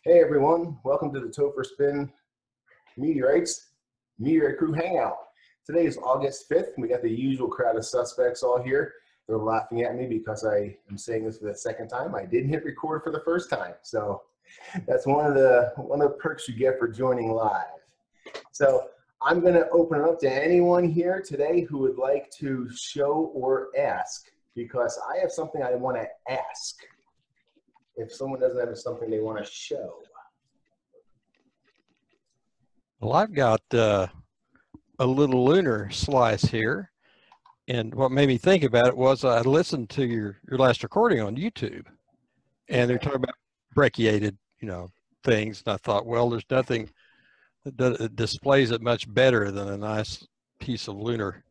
Hey everyone, welcome to the Topherspin Meteorites Meteorite Crew Hangout. Today is August 5th. We got the usual crowd of suspects all here. They're laughing at me because I am saying this for the second time. I didn't hit record for the first time. So that's one of the perks you get for joining live. So I'm going to open it up to anyone here today who would like to show or ask, because I have something I want to ask. If someone doesn't have something they want to show. Well, I've got a little lunar slice here, and what made me think about it was I listened to your last recording on YouTube, and they're talking about brachiated, things, and I thought, well, there's nothing that displays it much better than a nice piece of lunar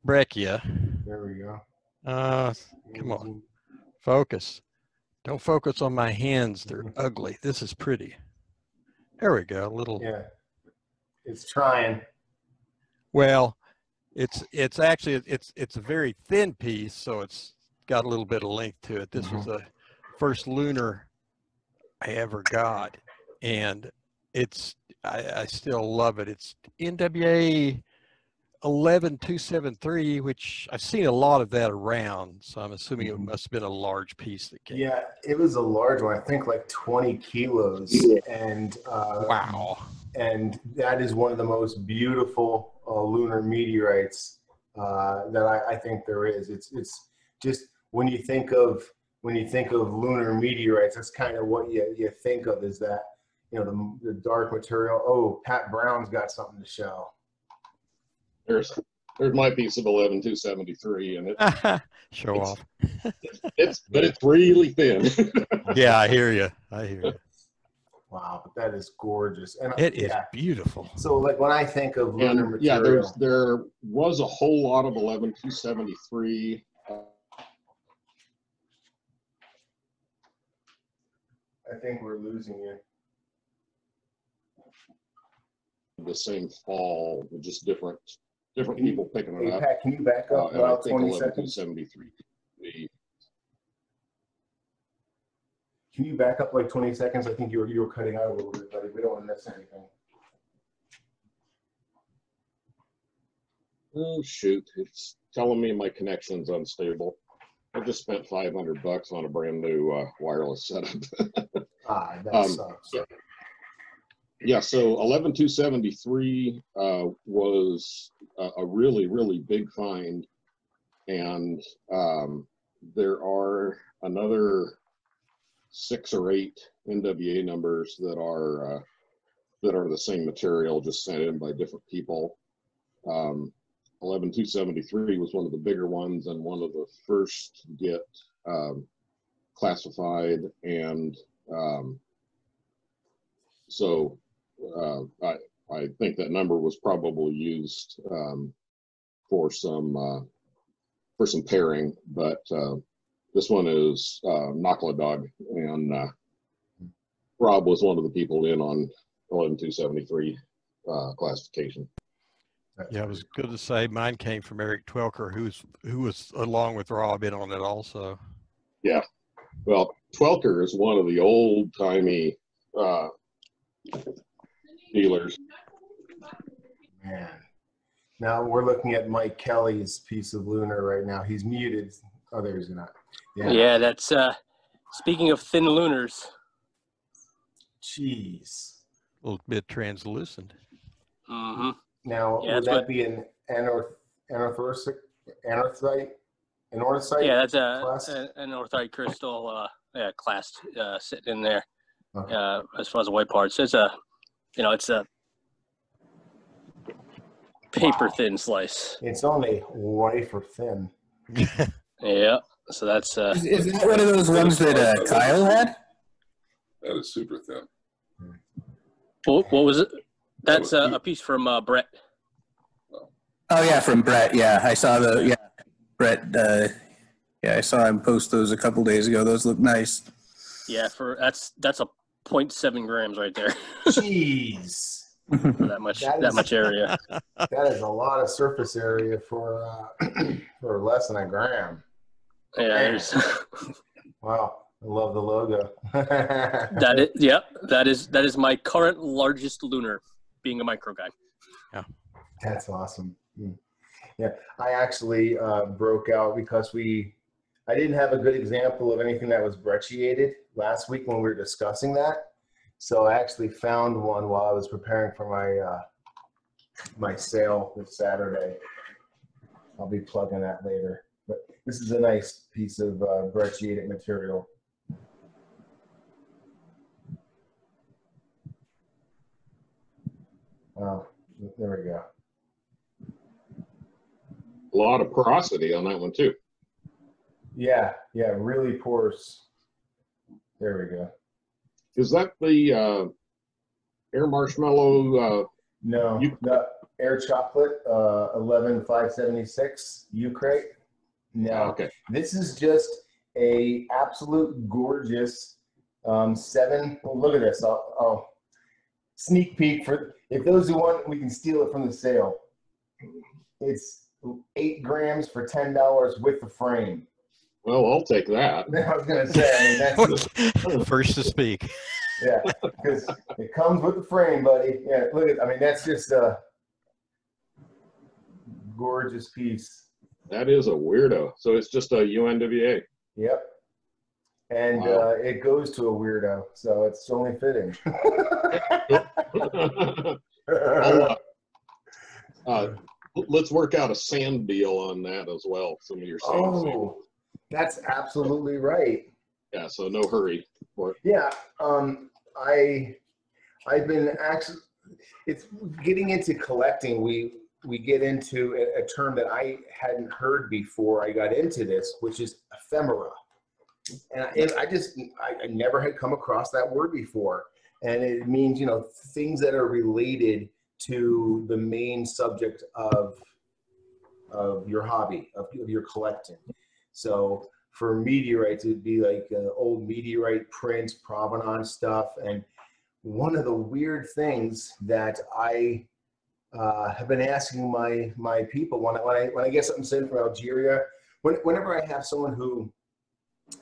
brachia. There we go. Come on, focus. Don't focus on my hands. They're ugly. This is pretty. There we go. A little. Yeah. It's trying. Well, it's actually a very thin piece, so it's got a little bit of length to it. This was the first lunar I ever got, and I still love it. It's NWA 11273, which I've seen a lot of that around, so I'm assuming it must have been a large piece that came. Yeah, it was a large one. I think like 20 kilos, and wow. And that is one of the most beautiful lunar meteorites that I think there is. It's just when you think of lunar meteorites, that's kind of what you think of, is that the dark material. Oh, Pat Brown's got something to show. There's my piece of 11273, and it show off. But it's really thin. Yeah, I hear you. Wow, but that is gorgeous, and it is beautiful. So, like when I think of lunar material, there was a whole lot of 11273. I think we're losing you. The same fall, with just different people picking it up. Pat, can you back up about 20 seconds? 11273. Can you back up like 20 seconds? I think you were cutting out a little bit, buddy. We don't want to miss anything. Oh shoot! It's telling me my connection's unstable. I just spent $500 on a brand new wireless setup. That sucks. Yeah, so 11273 was a really big find, and there are another 6 or 8 NWA numbers that are the same material, just sent in by different people. 11273 was one of the bigger ones and one of the first to get classified, and so I think that number was probably used for some pairing, but this one is Knockla Dog, and Rob was one of the people in on 11273 classification. Yeah, it was good to say mine came from Eric Twelker, who was along with Rob in on it also. Yeah, well, Twelker is one of the old-timey dealers. Man. Now we're looking at Mike Kelly's piece of lunar right now. He's muted. Oh, there's not. Yeah, that's speaking of thin lunars. Jeez. A little bit translucent. Mm-hmm. Now, would that be an anorthosite? Yeah, that's an anorthite crystal class sitting in there. Okay. As far as the white parts, it's a paper thin slice. It's only wafer thin. Yeah, so that's. Is that one of those ones that Kyle had? That is super thin. What was it? That's a piece from Brett. Oh yeah, from Brett. Yeah, I saw Brett. I saw him post those a couple days ago. Those look nice. Yeah, that's a 0.7 grams right there. Jeez. For that much area. That is a lot of surface area for less than a gram. Yeah. Wow. I love the logo. That is my current largest lunar, being a micro guy. That's awesome. Yeah, I actually broke out because I didn't have a good example of anything that was brecciated last week when we were discussing that. So I actually found one while I was preparing for my sale this Saturday. I'll be plugging that later. But this is a nice piece of brecciated material. Oh, there we go. A lot of porosity on that one too. Yeah, really porous. There we go. Is that the air marshmallow? No, the air chocolate 11576 U-crate. No, Okay. This is just a absolute gorgeous 7. Well, look at this. I'll sneak peek for if those who want. We can steal it from the sale. It's 8 grams for $10 with the frame. Well, I'll take that. I was gonna say. I mean, that's First to speak. yeah, because it comes with the frame, buddy. Yeah, look at. I mean, that's just a gorgeous piece. That is a weirdo. So it's just a UNWA. Yep. And Wow. it goes to a weirdo, so it's only fitting. Let's work out a sand deal on that as well. Some of your sand. Oh, that's absolutely right. Yeah, so no hurry for it. Yeah, I've been actually. It's getting into collecting. We get into a term that I hadn't heard before I got into this, which is ephemera. And I never had come across that word before. And it means, things that are related to the main subject of your hobby, of your collecting. So for meteorites, it'd be like old meteorite prints, provenance stuff. And one of the weird things that I have been asking my people when I get something sent from Algeria, whenever I have someone who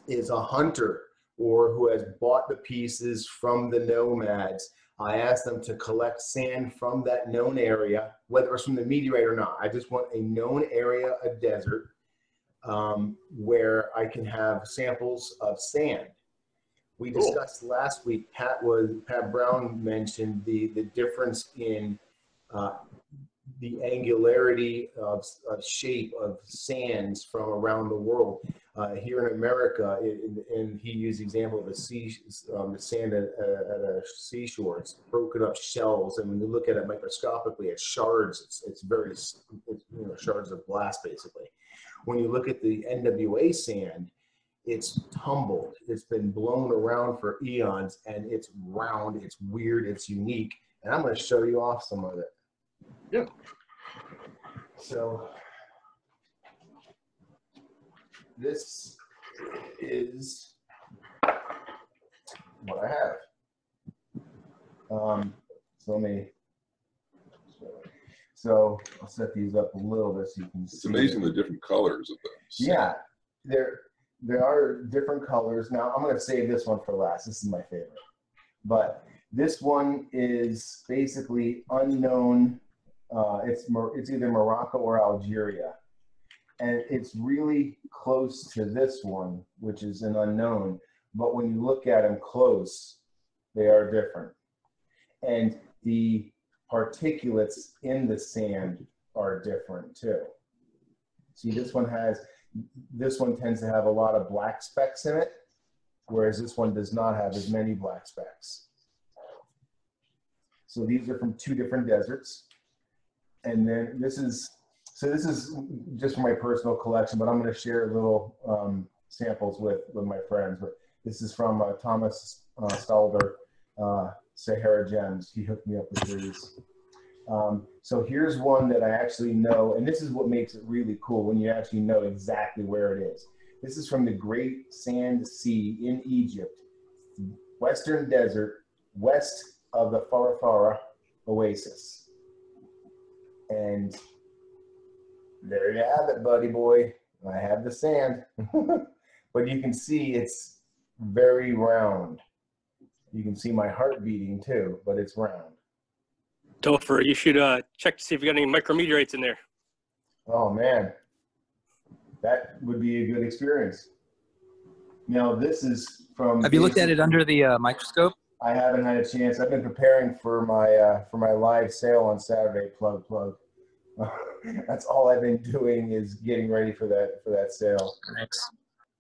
is a hunter or who has bought the pieces from the nomads, I ask them to collect sand from that known area, whether it's from the meteorite or not. I just want a known area, a desert, where I can have samples of sand. We discussed last week, Pat Brown mentioned the difference in the angularity of shape of sands from around the world. Here in America, and he used the example of the sand at a seashore. It's broken up shells, and when you look at it microscopically, it's shards. It's shards of glass, basically. When you look at the NWA sand, it's tumbled. It's been blown around for eons, and it's round. It's weird. It's unique, and I'm going to show you off some of it. Yeah. So this is what I have. So I'll set these up a little bit so you can see. It's amazing the different colors of them. Yeah, there are different colors. Now I'm going to save this one for last. This is my favorite. But this one is basically unknown. It's either Morocco or Algeria. And it's really close to this one, which is an unknown. But when you look at them close, they are different. And the particulates in the sand are different too. See, this one tends to have a lot of black specks in it, whereas this one does not have as many black specks. So these are from 2 different deserts. And then this is just for my personal collection, but I'm going to share little samples with my friends. But this is from Thomas Stalder, Sahara Gems. He hooked me up with these. So here's one that I actually know, and this is what makes it really cool when you actually know exactly where it is. This is from the Great Sand Sea in Egypt, Western Desert, west of the Farafara Oasis. And there you have it, buddy boy. I have the sand. But you can see it's very round. You can see my heart beating too, but it's round. Topher, you should check to see if you got any micrometeorites in there. Oh man, that would be a good experience. Now this is from. Have you looked at it under the microscope? I haven't had a chance. I've been preparing for my live sale on Saturday. Plug. That's all I've been doing is getting ready for that sale. Thanks.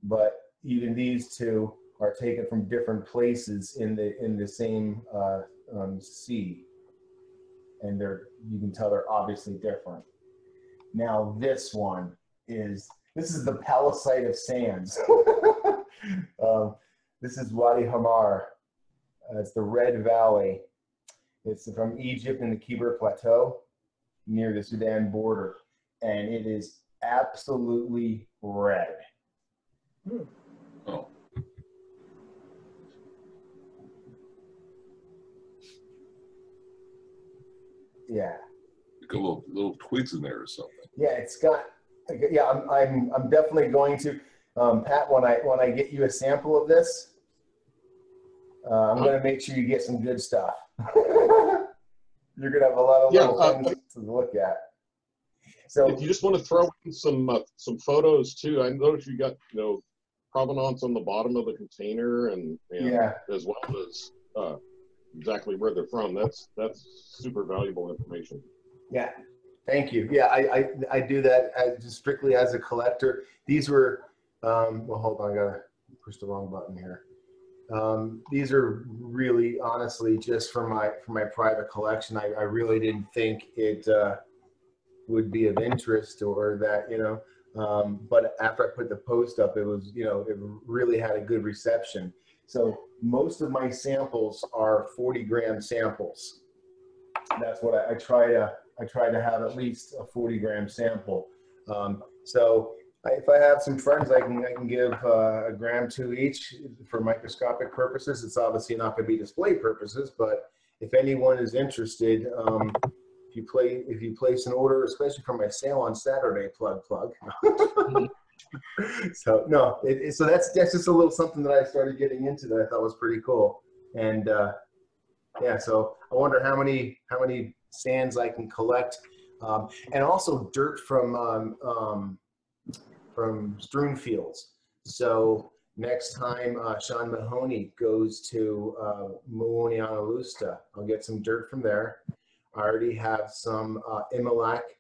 But even these two are taken from different places in the same sea, and you can tell they're obviously different. Now this is the Pallasite of sands. This is Wadi Hamar. It's the Red Valley. It's from Egypt in the Khyber Plateau near the Sudan border, and it is absolutely red. Oh, Yeah. like a little twigs in there or something. Yeah, it's got. Yeah, I'm definitely going to, Pat. When I get you a sample of this, I'm going to make sure you get some good stuff. You're going to have a lot of little things to look at. So if you just want to throw in some photos too, I noticed you got provenance on the bottom of the container and yeah, as well as exactly where they're from. That's super valuable information. yeah. Thank you. Yeah, I do that just strictly as a collector. These were well, hold on, I gotta push the wrong button here. These are really, honestly, just for my private collection. I really didn't think it would be of interest, or that, but after I put the post up, it was, it really had a good reception. So most of my samples are 40-gram samples. That's what I try to have, at least a 40-gram sample. So if I have some friends, I can give a gram to each for microscopic purposes. It's obviously not going to be display purposes, but if anyone is interested, if you place an order, especially for my sale on Saturday, plug. So no, so that's just a little something that I started getting into that I thought was pretty cool. And yeah, so I wonder how many sands I can collect, and also dirt from strewn fields. So next time Sean Mahoney goes to Muonianalusta, I'll get some dirt from there. I already have some Imalak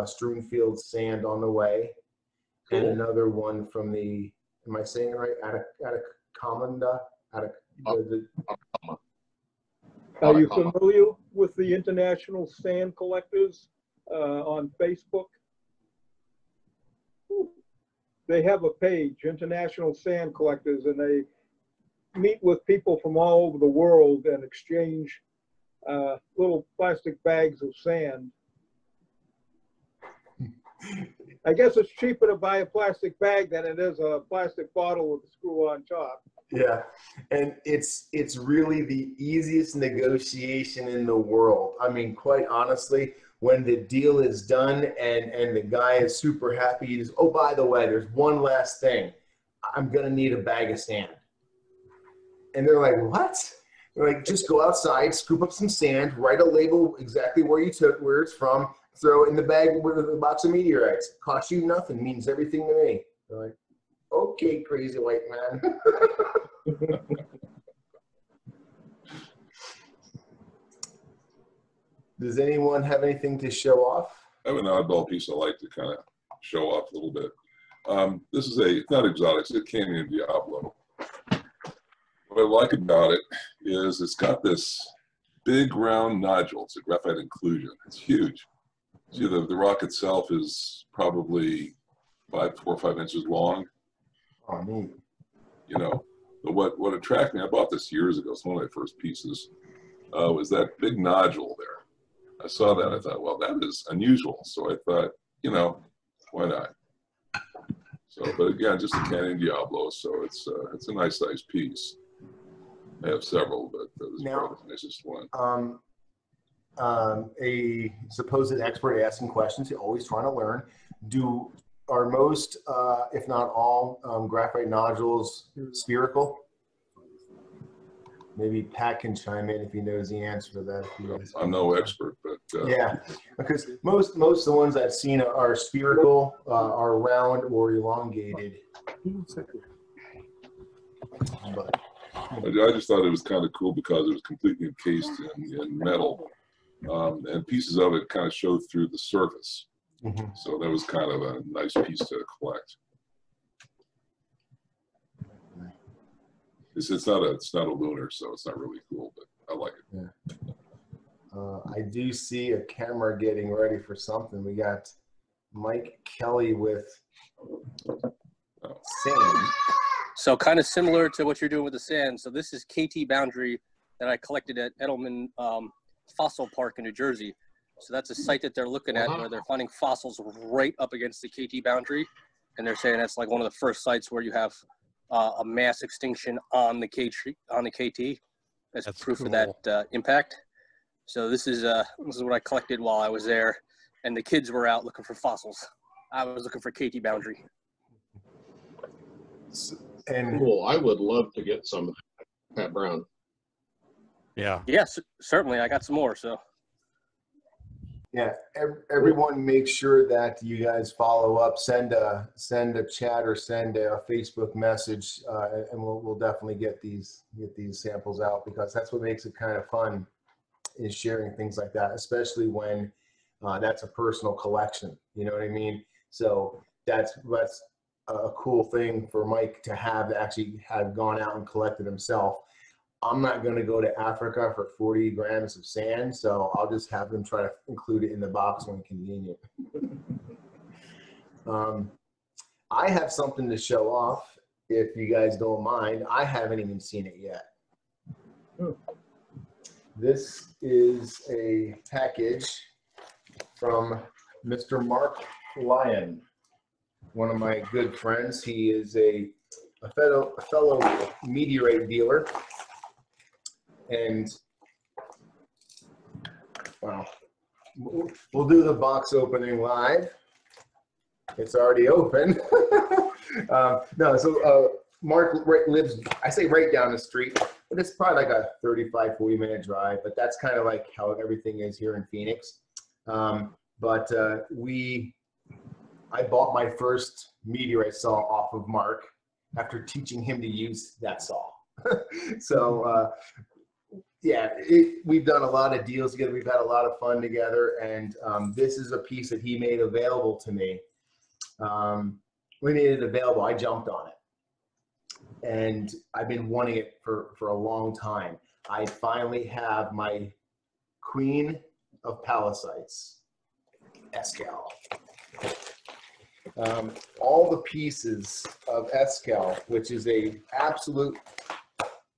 strewn field sand on the way, and another one from the, am I saying it right? Atacama. Are you familiar with the International Sand Collectors on Facebook? They have a page, International Sand Collectors, and they meet with people from all over the world and exchange little plastic bags of sand. I guess it's cheaper to buy a plastic bag than it is a plastic bottle with a screw on top. Yeah, and it's really the easiest negotiation in the world. I mean, quite honestly, when the deal is done and the guy is super happy, he just, oh, by the way, there's one last thing. I'm gonna need a bag of sand. And they're like, what? They're like, just go outside, scoop up some sand, write a label exactly where you took, where it's from, throw it in the bag with a box of meteorites. Costs you nothing, means everything to me. They're like, okay, crazy white man. Does anyone have anything to show off? I have an oddball piece I like to kind of show off a little bit. This is it's not exotic, it's a Canyon Diablo. What I like about it is it's got this big round nodule. It's a graphite inclusion. It's huge. See, the rock itself is probably 4 or 5 inches long. Oh, neat. But what attracted me, I bought this years ago, it's one of my first pieces, was that big nodule there. I saw that, I thought, well, that is unusual. So I thought, why not? So, but again, just a Canyon Diablo, so it's a nice size piece. I have several, but this is probably the nicest one. A supposed expert asking questions, you're always trying to learn. Are most, if not all, graphite nodules spherical? Maybe Pat can chime in if he knows the answer to that. If he is. I'm no expert, but Yeah, because most of the ones I've seen are spherical, are round or elongated. But I just thought it was kind of cool because it was completely encased in metal, and pieces of it kind of showed through the surface. mhm. So that was kind of a nice piece to collect. It's not a lunar, so it's not really cool, but I like it. Yeah. I do see a camera getting ready for something. We got Mike Kelly with sand. So kind of similar to what you're doing with the sand. So this is KT boundary that I collected at Edelman Fossil Park in New Jersey. So that's a site that they're looking at where they're finding fossils right up against the KT boundary. And they're saying that's like one of the first sites where you have a mass extinction on the KT as That's proof cool. of that impact. So this is what I collected while I was there, and the kids were out looking for fossils. I was looking for KT boundary. And Cool. I would love to get some of that, Pat Brown. Yeah. Yes, certainly. I got some more. So yeah, everyone make sure that you guys follow up, send a chat or send a Facebook message, and we'll definitely get these samples out, because that's what makes it kind of fun, is sharing things like that, especially when that's a personal collection. You know what I mean? So that's a cool thing for Mike to actually have gone out and collected himself. I'm not going to go to Africa for 40 grams of sand, so I'll just have them try to include it in the box when convenient. I have something to show off, if you guys don't mind. I haven't even seen it yet. This is a package from Mr. Mark Lyon, one of my good friends. He is a fellow meteorite dealer. And well, we'll do the box opening live. It's already open. Mark lives, I say right down the street, but it's probably like a 35-40-minute drive, but that's kind of like how everything is here in Phoenix. I bought my first meteorite saw off of Mark after teaching him to use that saw. So yeah, we've done a lot of deals together. We've had a lot of fun together, and this is a piece that he made available to me. We made it available. I jumped on it, and I've been wanting it for a long time. I finally have my Queen of Pallasites, Esquel. All the pieces of Esquel, which is a absolute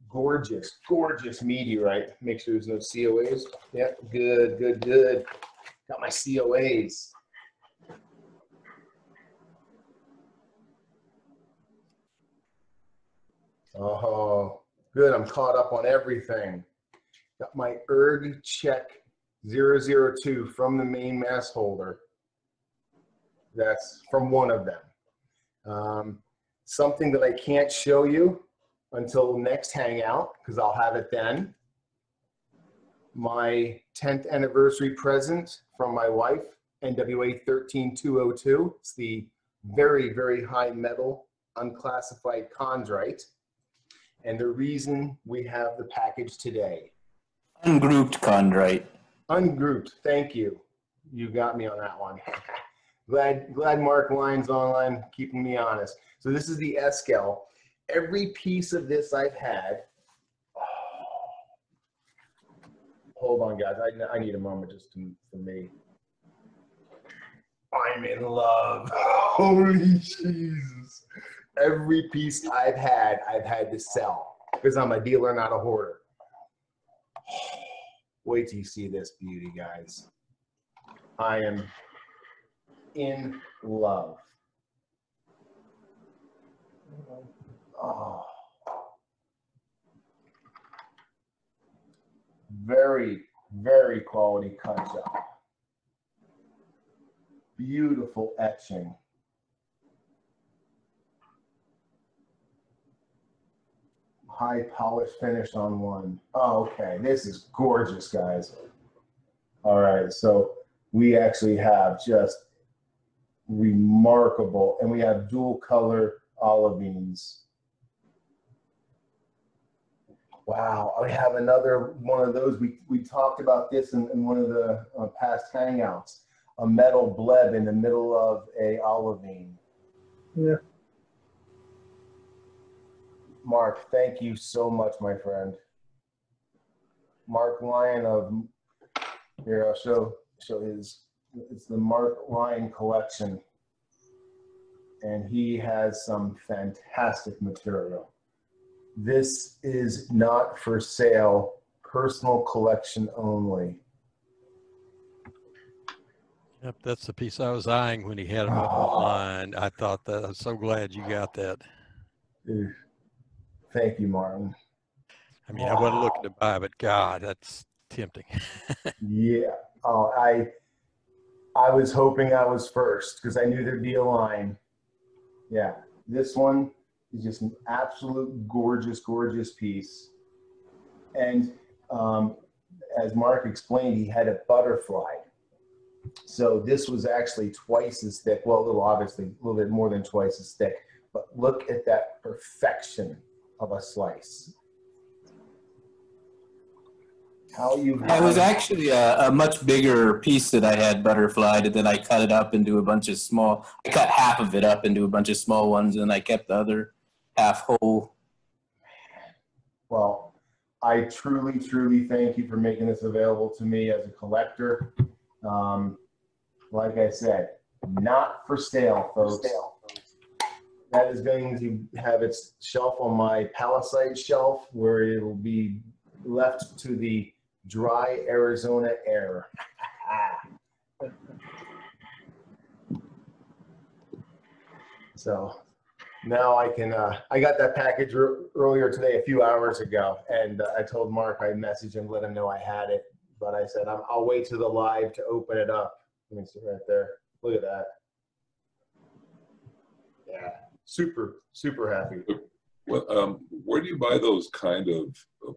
gorgeous, gorgeous meteorite. Make sure there's no COAs. Yep, good, good, good. Got my COAs. Oh, good. I'm caught up on everything. Got my ERG check 002 from the main mass holder. That's from one of them. Something that I can't show you until next hangout, because I'll have it then. My 10th anniversary present from my wife, NWA 13202. It's the very, very high metal unclassified chondrite. And the reason we have the package today. Ungrouped chondrite. Ungrouped, thank you. You got me on that one. Glad Mark Lyon's online, keeping me honest. So this is the Esquel. Every piece of this I've had. Hold on, guys. I need a moment just for me. I'm in love. Holy Jesus. Every piece I've had to sell, because I'm a dealer, not a hoarder. Wait till you see this beauty, guys. I am in love. Oh. Very, very quality cut job. Beautiful etching. high polish finish on one. Oh, okay. This is gorgeous, guys. All right. So we actually have just remarkable, and we have dual color olivines. Wow. I have another one of those. We talked about this in one of the past hangouts, a metal bleb in the middle of a olivine. Yeah. Mark, thank you so much, my friend. Mark Lyon of, here, I'll show his, it's the Mark Lyon collection. And he has some fantastic material. This is not for sale, personal collection only. Yep, that's the piece I was eyeing when he had them up online. I thought that, I'm so glad you got that. Dude, thank you, Martin. I mean, I wasn't looking to buy, but God, that's tempting. Yeah. Oh, I was hoping I was first because I knew there'd be a line. Yeah, this one is just an absolute gorgeous, gorgeous piece. And as Mark explained, he had it butterflied. So this was actually twice as thick. Well, a little, obviously, a little bit more than twice as thick. But look at that perfection of a slice. How you? It was actually a much bigger piece that I had butterflied, and then I cut it up into a bunch of small. I cut half of it up into a bunch of small ones, and I kept the other half whole. Well, I truly, truly thank you for making this available to me as a collector. Like I said, not for sale, folks. That is going to have its shelf on my Pallasite shelf, where it will be left to the dry Arizona air. So now I can, I got that package earlier today, a few hours ago, and I told Mark, I messaged him, let him know I had it, but I said, I'll wait to the live to open it up. Let me see right there. Look at that. Yeah, super, super happy. Well, where do you buy those kind of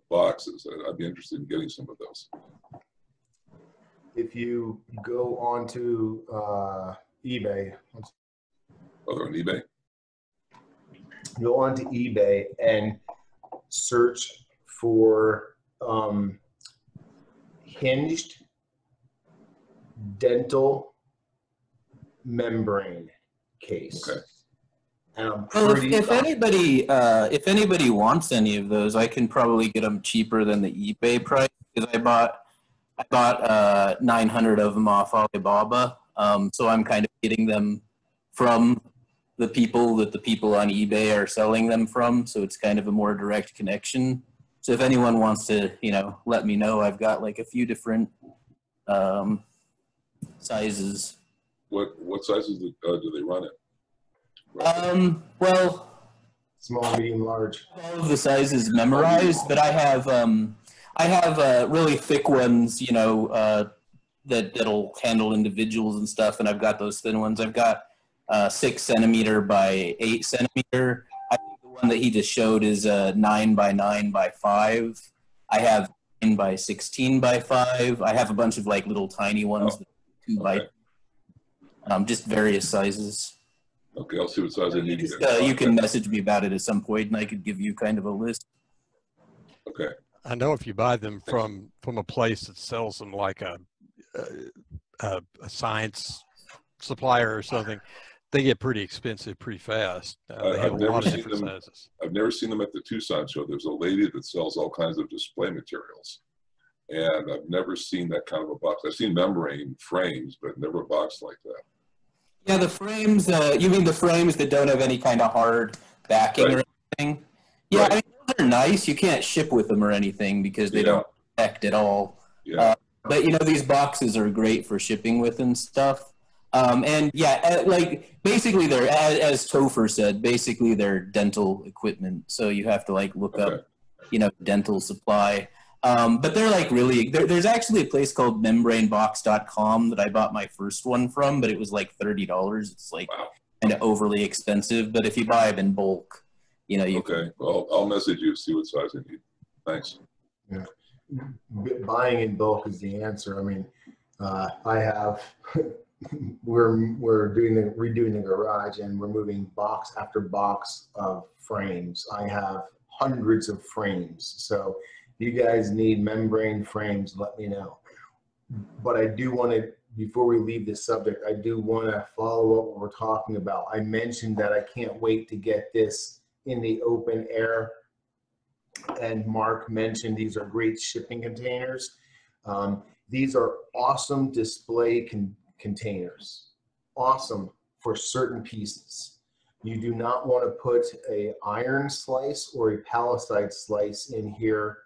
boxes? I'd be interested in getting some of those. If you go onto eBay, Oh, they're on eBay? go onto eBay and search for hinged dental membrane case. Okay. And I'm Well, pretty, if anybody wants any of those, I can probably get them cheaper than the eBay price because I bought 900 of them off Alibaba. So I'm kind of getting them from the people that the people on eBay are selling them from. So it's kind of a more direct connection. So if anyone wants to, let me know. I've got like a few different sizes. What sizes do they run in? Well, small, medium, large. all of the sizes memorized, but I have really thick ones, that'll handle individuals and stuff, and I've got those thin ones. I've got 6 centimeter by 8 centimeter. I think the one that he just showed is 9 by 9 by 5. I have 9 by 16 by 5. I have a bunch of like little tiny ones, 2 by, just various sizes. Okay, I'll see what size I need. You can message me about it at some point, and I could give you kind of a list. Okay. I know if you buy them from a place that sells them, like a science supplier or something, they get pretty expensive pretty fast. They have a lot of different sizes. I've never seen them at the Tucson show. There's a lady that sells all kinds of display materials, and I've never seen that kind of a box. I've seen membrane frames, but never a box like that. Yeah, the frames, you mean the frames that don't have any kind of hard backing or anything? Yeah, I mean, those are nice. You can't ship with them or anything because they don't protect at all. Yeah. But, these boxes are great for shipping with and stuff. And, yeah, like, basically they're, as Topher said, basically they're dental equipment. So you have to, like, look up, dental supply. But they're like really, there's actually a place called membranebox.com that I bought my first one from, but it was like $30. It's like kind of overly expensive. But if you buy them in bulk, you know, you Okay, well, I'll message you, see what size you need. Thanks. Yeah. Buying in bulk is the answer. I mean, I have, we're redoing the garage, and we're moving box after box of frames. I have hundreds of frames. So if you guys need membrane frames, let me know. But I do want to, before we leave this subject, I do want to follow up what we're talking about. I mentioned that I can't wait to get this in the open air. And Mark mentioned these are great shipping containers. These are awesome display containers. Awesome for certain pieces. You do not want to put an iron slice or a pallasite slice in here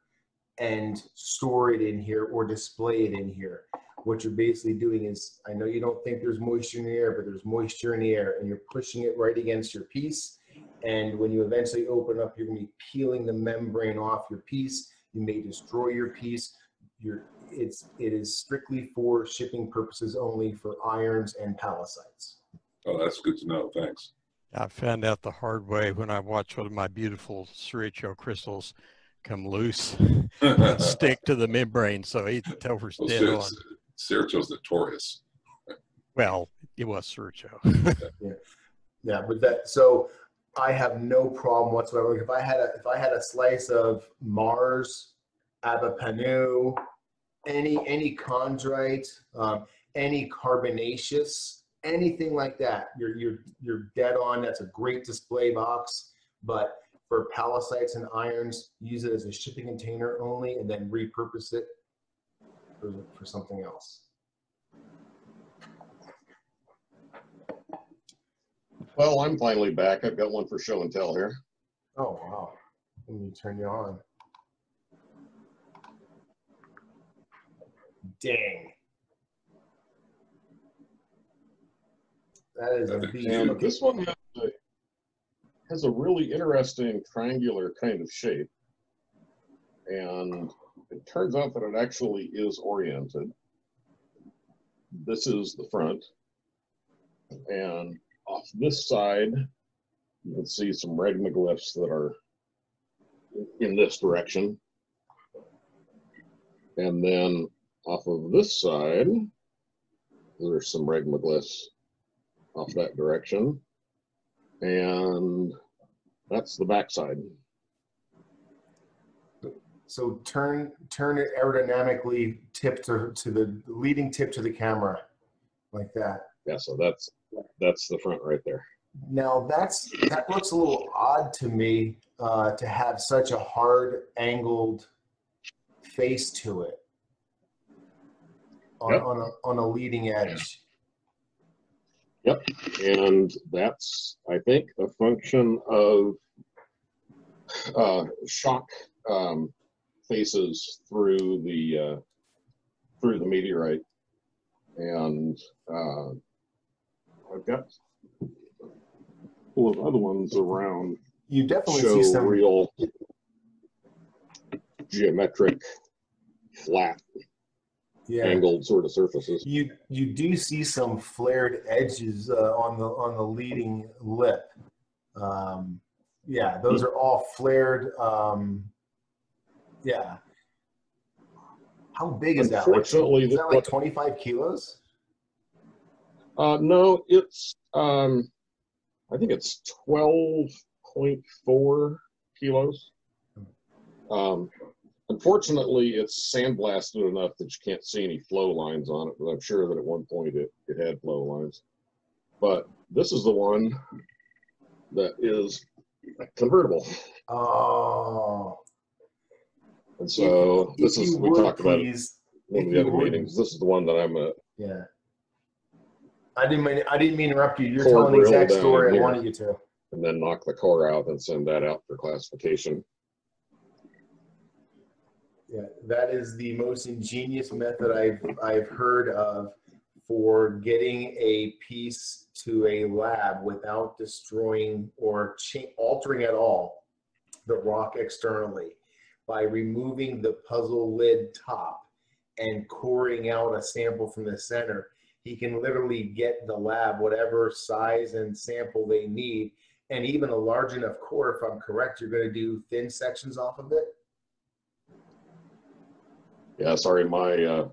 and store it in here or display it in here. What you're basically doing is, I know you don't think there's moisture in the air, but there's moisture in the air, and you're pushing it right against your piece. And when you eventually open up, you're going to be peeling the membrane off your piece. You may destroy your piece. It is strictly for shipping purposes only for irons and pallasites. Oh, that's good to know. Thanks. I found out the hard way when I watched one of my beautiful Sericho crystals come loose and stick to the membrane. So Topher's Well, dead on. Sericho's notorious. Well, it was Sericho. Yeah, but that, so I have no problem whatsoever. Like if I had a slice of Mars, Abapanu, any chondrite, any carbonaceous, anything like that, you're dead on. That's a great display box. But for pallasites and irons, use it as a shipping container only, and then repurpose it for something else. Well, I'm finally back. I've got one for show and tell here. Oh, wow. Let me turn you on. Dang. That is a beast. And Okay. this one has a really interesting triangular kind of shape. And it turns out that it actually is oriented. This is the front. And off this side, you can see some regmaglyphs that are in this direction. And then off of this side, there's some regmaglyphs off that direction. And that's the back side. So turn it aerodynamically, tip to the leading tip to the camera, like that. Yeah, so that's the front right there. Now that looks a little odd to me, to have such a hard angled face to it on a leading edge. Yep, and that's, I think, a function of shock faces through the meteorite, and I've got a couple of other ones around. You definitely show see some real geometric, flat, angled sort of surfaces. You do see some flared edges on the leading lip. Yeah, those are all flared. Yeah. How big is that? Unfortunately, is that like 25 kilos? No, it's I think it's 12.4 kilos. Unfortunately, it's sandblasted enough that you can't see any flow lines on it, but I'm sure that at one point it had flow lines. But this is the one that is convertible. Oh. And so we talked about it in one of the other meetings. This is the one that I'm gonna. Yeah. I didn't mean to interrupt you. You're telling the exact story I wanted you to. And then knock the core out and send that out for classification. Yeah, that is the most ingenious method I've heard of for getting a piece to a lab without destroying or altering at all the rock externally, by removing the puzzle lid top and coring out a sample from the center. He can literally get the lab whatever size and sample they need And even a large enough core, if I'm correct, you're going to do thin sections off of it? Yeah, sorry, my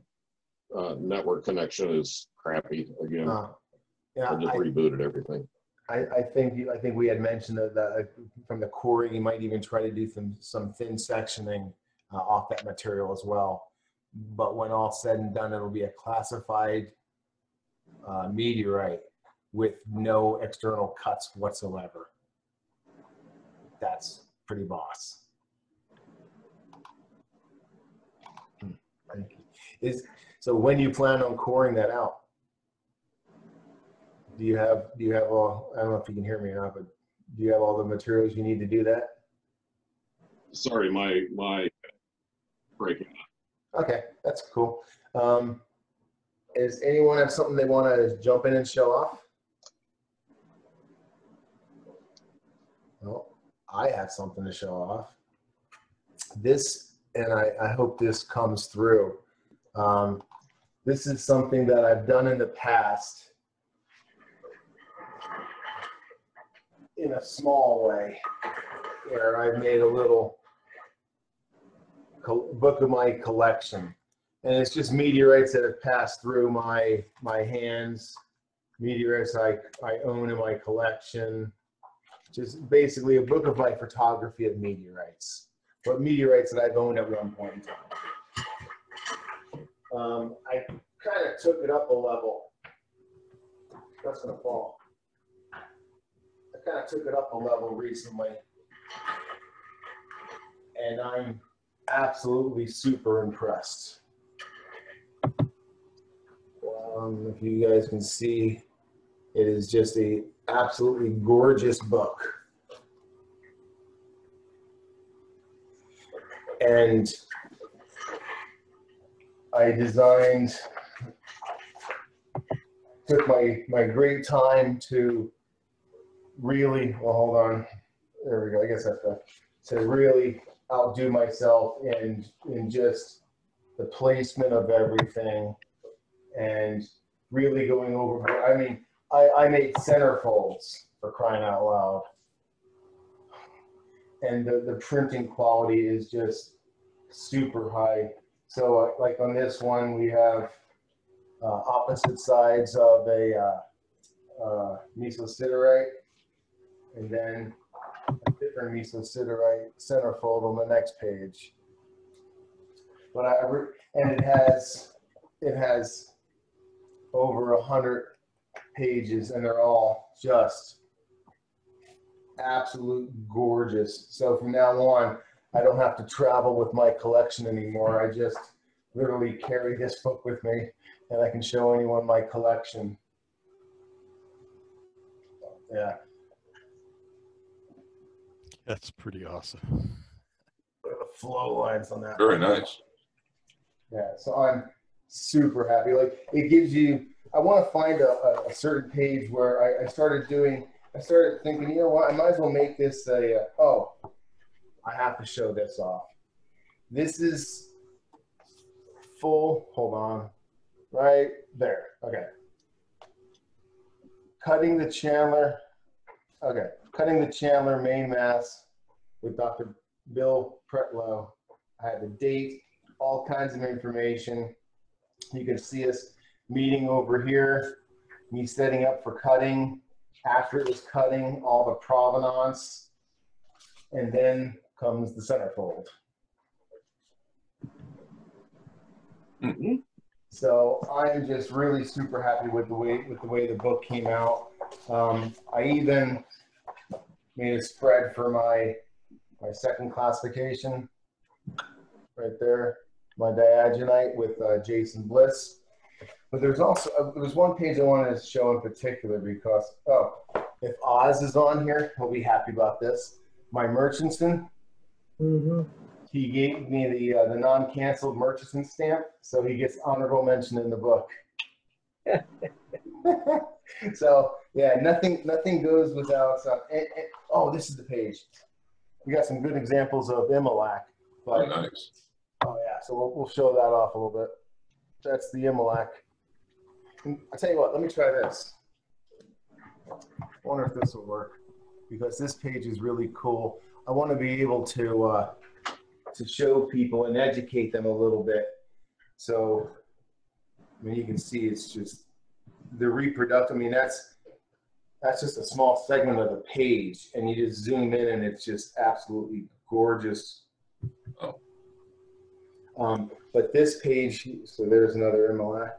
network connection is crappy again. Yeah, I just rebooted everything. I think we had mentioned that from the core, you might even try to do some thin sectioning off that material as well. But when all said and done, it'll be a classified meteorite with no external cuts whatsoever. That's pretty boss. Thank you. So when you plan on coring that out? Do you have all, I don't know if you can hear me or not, but do you have all the materials you need to do that? Sorry, my breaking up. Okay, that's cool. Does anyone have something they want to jump in and show off? Well, I have something to show off. This, and I hope this comes through. This is something that I've done in the past in a small way, where I've made a little book of my collection. And it's just meteorites that have passed through my hands, meteorites I own in my collection. Just basically a book of my photography of meteorites, but meteorites that I've owned at one point in time. I kind of took it up a level. That's gonna fall. I kind of took it up a level recently, and I'm absolutely super impressed. If you guys can see, it is just a absolutely gorgeous book. And I took my great time to really, well, hold on, there we go, I guess that's to really outdo myself in just the placement of everything and really going over, I mean, I made centerfolds, for crying out loud. And the printing quality is just super high. So like on this one, we have opposite sides of a mesosiderite, and then a different mesosiderite centerfold on the next page. But and it has over 100 pages, and they're all just absolute gorgeous. So from now on, I don't have to travel with my collection anymore. I just literally carry this book with me, and I can show anyone my collection. Yeah. That's pretty awesome. The flow lines on that. Very nice. Yeah, so I'm super happy. Like, it gives you, I want to find a certain page where I started thinking, you know what, I might as well make this oh, I have to show this off. This is full, hold on, right there, okay. Cutting the Chandler main mass with Dr. Bill Pretlow. I had the date, all kinds of information. You can see us meeting over here, me setting up for cutting. After it was cutting, all the provenance, and then comes the centerfold. Mm-hmm. So I'm just really super happy with the way the book came out. I even made a spread for my second classification right there, my diagenite with Jason Bliss. But there's one page I wanted to show in particular because, oh, if Oz is on here, he'll be happy about this. My Murchison, he gave me the non-canceled Murchison stamp, so he gets honorable mention in the book. So yeah, nothing goes without some. Oh, this is the page. We got some good examples of Immolac. Very nice. Oh yeah, so we'll show that off a little bit. That's the Immolac. I'll tell you what, let me try this. I wonder if this will work. because this page is really cool. I want to be able to show people and educate them a little bit. So, I mean, you can see it's just the reproductive. I mean, that's just a small segment of the page, and you just zoom in, and it's just absolutely gorgeous. But this page, so there's another MLAC.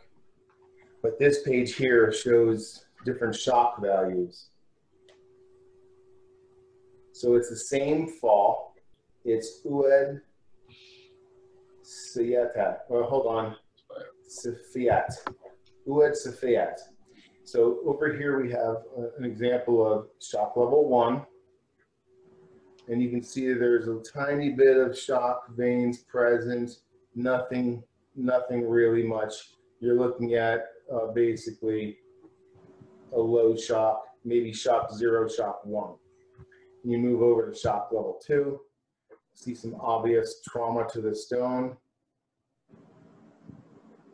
But this page here shows different shock values. So it's the same fall. It's Ued Siatat. Well, hold on. Sifiat. Ued Sifiat. So over here we have an example of shock level 1. And you can see there's a tiny bit of shock veins present. Nothing really much. You're looking at basically a low shock, maybe shock 0, shock 1. And you move over to shock level 2, see some obvious trauma to the stone,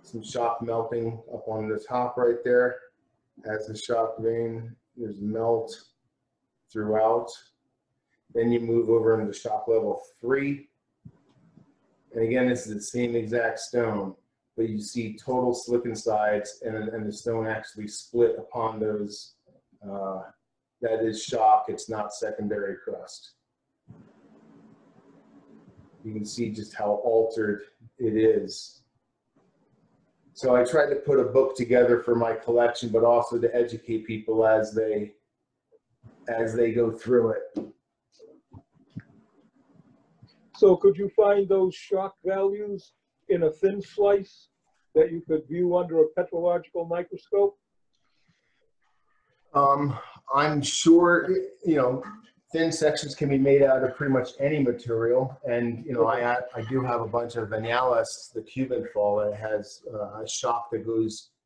some shock melting up on the top right there. As the shock vein, there's melt throughout. Then you move over into shock level 3. And again, this is the same exact stone, but you see total slick insides, and the stone actually split upon those. That is shock, it's not secondary crust. You can see just how altered it is. So I tried to put a book together for my collection, but also to educate people as they go through it. So could you find those shock values in a thin slice that you could view under a petrological microscope? I'm sure, you know, thin sections can be made out of pretty much any material. And, you know, I do have a bunch of Venalis, the Cuban fall, that has a shock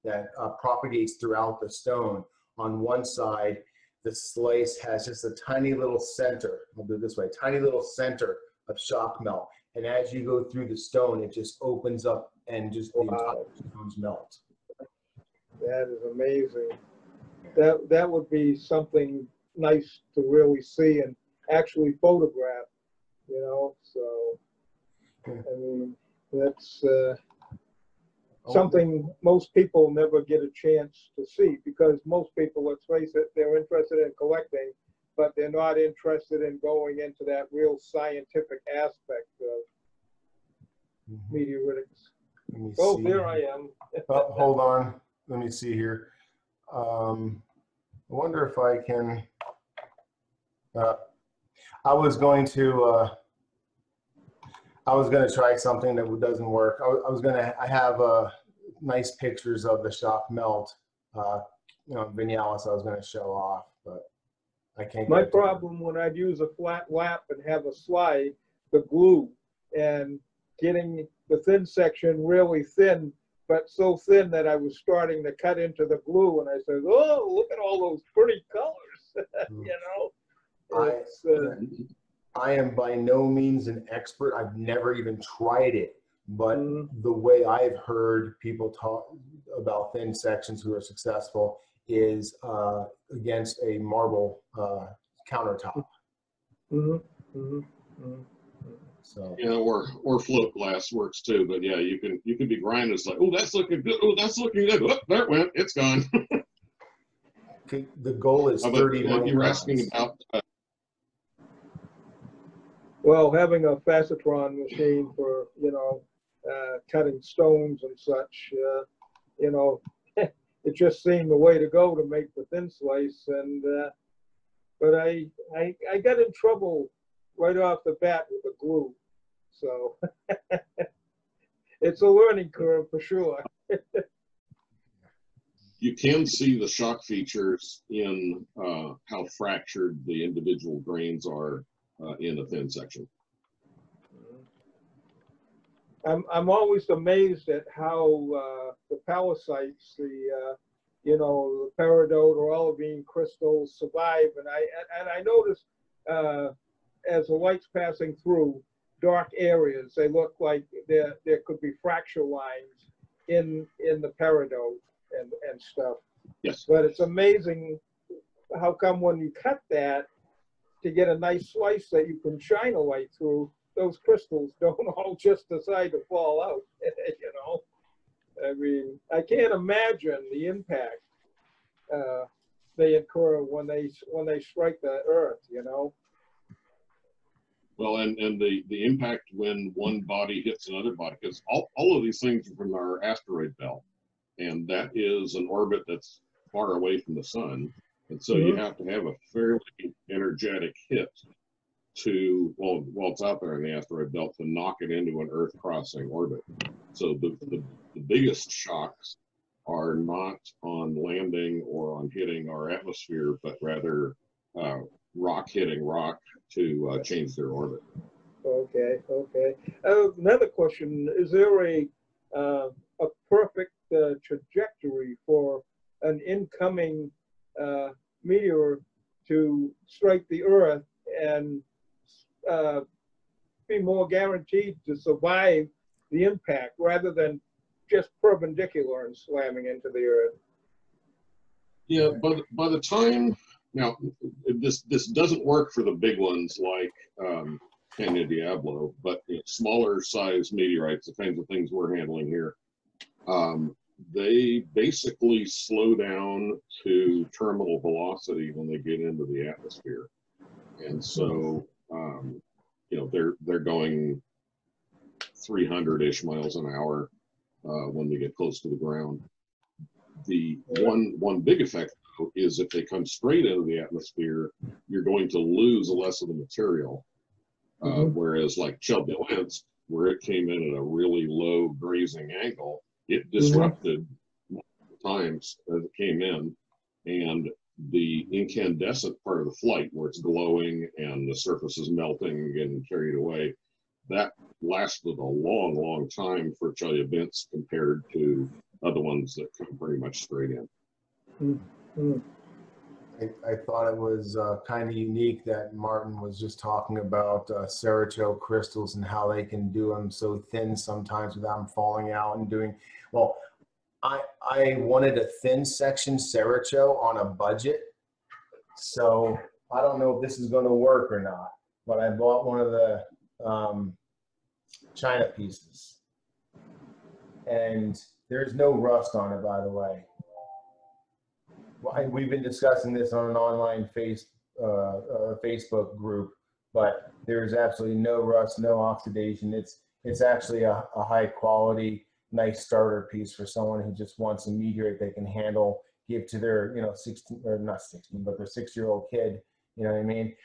that propagates throughout the stone. On one side, the slice has just a tiny little center, I'll do it this way, tiny little center of shock melt. And as you go through the stone, it just opens up and just the entire stones melt. That is amazing. That would be something nice to really see and actually photograph, you know, so, I mean, that's something most people never get a chance to see, because most people, let's face it, they're interested in collecting, but they're not interested in going into that real scientific aspect of meteoritics. Oh, there I am. Oh, hold on. Let me see here. I wonder if I can. I was going to try something that doesn't work. I have nice pictures of the shock melt, you know, Venalis I was going to show off, but I can't. My problem when I'd use a flat lap and have a slide, the glue, and getting the thin section really thin, but so thin that I was starting to cut into the glue, and I said, oh, look at all those pretty colors, you know? I am by no means an expert. I've never even tried it, but the way I've heard people talk about thin sections who are successful is against a marble countertop. So yeah, or float glass works too. But yeah, you can be grinding. It's like, oh, that's looking good. Oh, that's looking good. Oh, there it went. It's gone. The goal is 30 microns. You were asking about. Well, having a facetron machine for, you know, cutting stones and such, you know, it just seemed the way to go to make the thin slice. And but I got in trouble right off the bat with the glue, so it's a learning curve for sure. You can see the shock features in how fractured the individual grains are in a thin section. I'm always amazed at how the pallasites, the you know, the peridot or olivine crystals survive, and I noticed as the light's passing through dark areas, they look like there could be fracture lines in the peridot and stuff. Yes. But it's amazing how come when you cut that, to get a nice slice that you can shine a light through, those crystals don't all just decide to fall out, you know? I mean, I can't imagine the impact they incur when they strike the Earth, you know? Well, and the impact when one body hits another body, because all of these things are from our asteroid belt, and that is an orbit that's far away from the sun, and so you have to have a fairly energetic hit to, while it's out there in the asteroid belt, to knock it into an Earth-crossing orbit. So the biggest shocks are not on landing or on hitting our atmosphere, but rather rock hitting rock to change their orbit. Okay, okay. Another question, is there a perfect trajectory for an incoming meteor to strike the Earth and be more guaranteed to survive the impact rather than just perpendicular and slamming into the Earth? Yeah, but by the time, now this doesn't work for the big ones like Peña Diablo, but smaller size meteorites, the kinds of things we're handling here, they basically slow down to terminal velocity when they get into the atmosphere. And so, you know, they're going 300-ish miles an hour when they get close to the ground. The one big effect, though, is if they come straight into the atmosphere, you're going to lose less of the material. Whereas like Chelyabinsk, where it came in at a really low grazing angle, it disrupted multiple times as it came in, and the incandescent part of the flight, where it's glowing and the surface is melting and carried away, that lasted a long, long time for Chelyabinsk compared to other ones that come pretty much straight in. I thought it was kind of unique that Martin was just talking about Sericho crystals and how they can do them so thin sometimes without them falling out and doing, well, I wanted a thin section Sericho on a budget, so I don't know if this is going to work or not, but I bought one of the China pieces, and there's no rust on it, by the way. We've been discussing this on an online Facebook group, but there's absolutely no rust, no oxidation. It's actually a high quality, nice starter piece for someone who just wants a meteorite they can handle, give to their, 16 or not 16, but their 6-year-old kid. You know what I mean?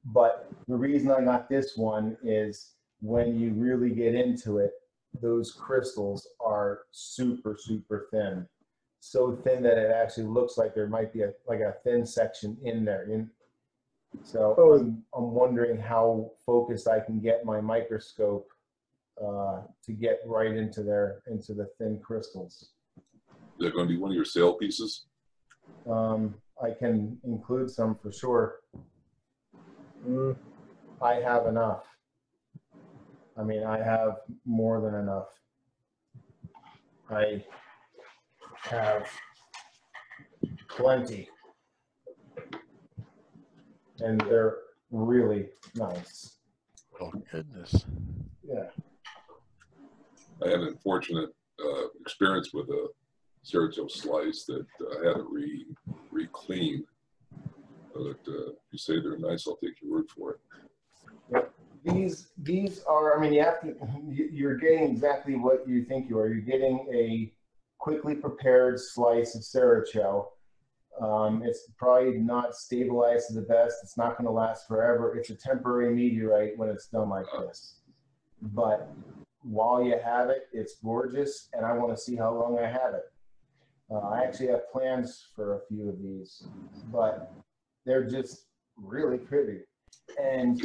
But the reason I got this one is when you really get into it, those crystals are super, super thin. So thin that it actually looks like there might be a thin section in there. So I'm wondering how focused I can get my microscope to get right into the thin crystals. Is that going to be one of your sale pieces? I can include some for sure. I have enough. I mean, I have more than enough. I have plenty, and they're really nice. Oh goodness. Yeah. I had an unfortunate experience with a Sericho slice that I had to re-clean. But if you say they're nice, I'll take your word for it. Yeah. These are, I mean, you're getting exactly what you think you are. You're getting a quickly prepared slice of Sericho. It's probably not stabilized to the best. It's not going to last forever. It's a temporary meteorite when it's done like this. But while you have it, it's gorgeous, and I want to see how long I have it. I actually have plans for a few of these, but they're just really pretty. And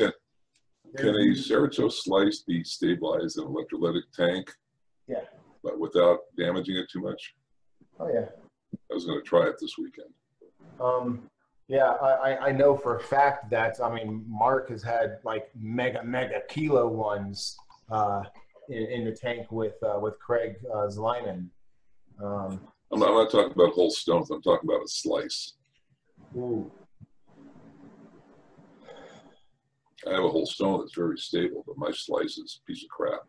can a Sericho slice be stabilized in an electrolytic tank? Yeah. But without damaging it too much? Oh yeah. I was going to try it this weekend. Yeah, I know for a fact that, I mean, Mark has had like mega kilo ones in the tank with Craig Zlyman. I'm not talking about whole stones. I'm talking about a slice. Ooh. I have a whole stone that's very stable, but my slice is a piece of crap.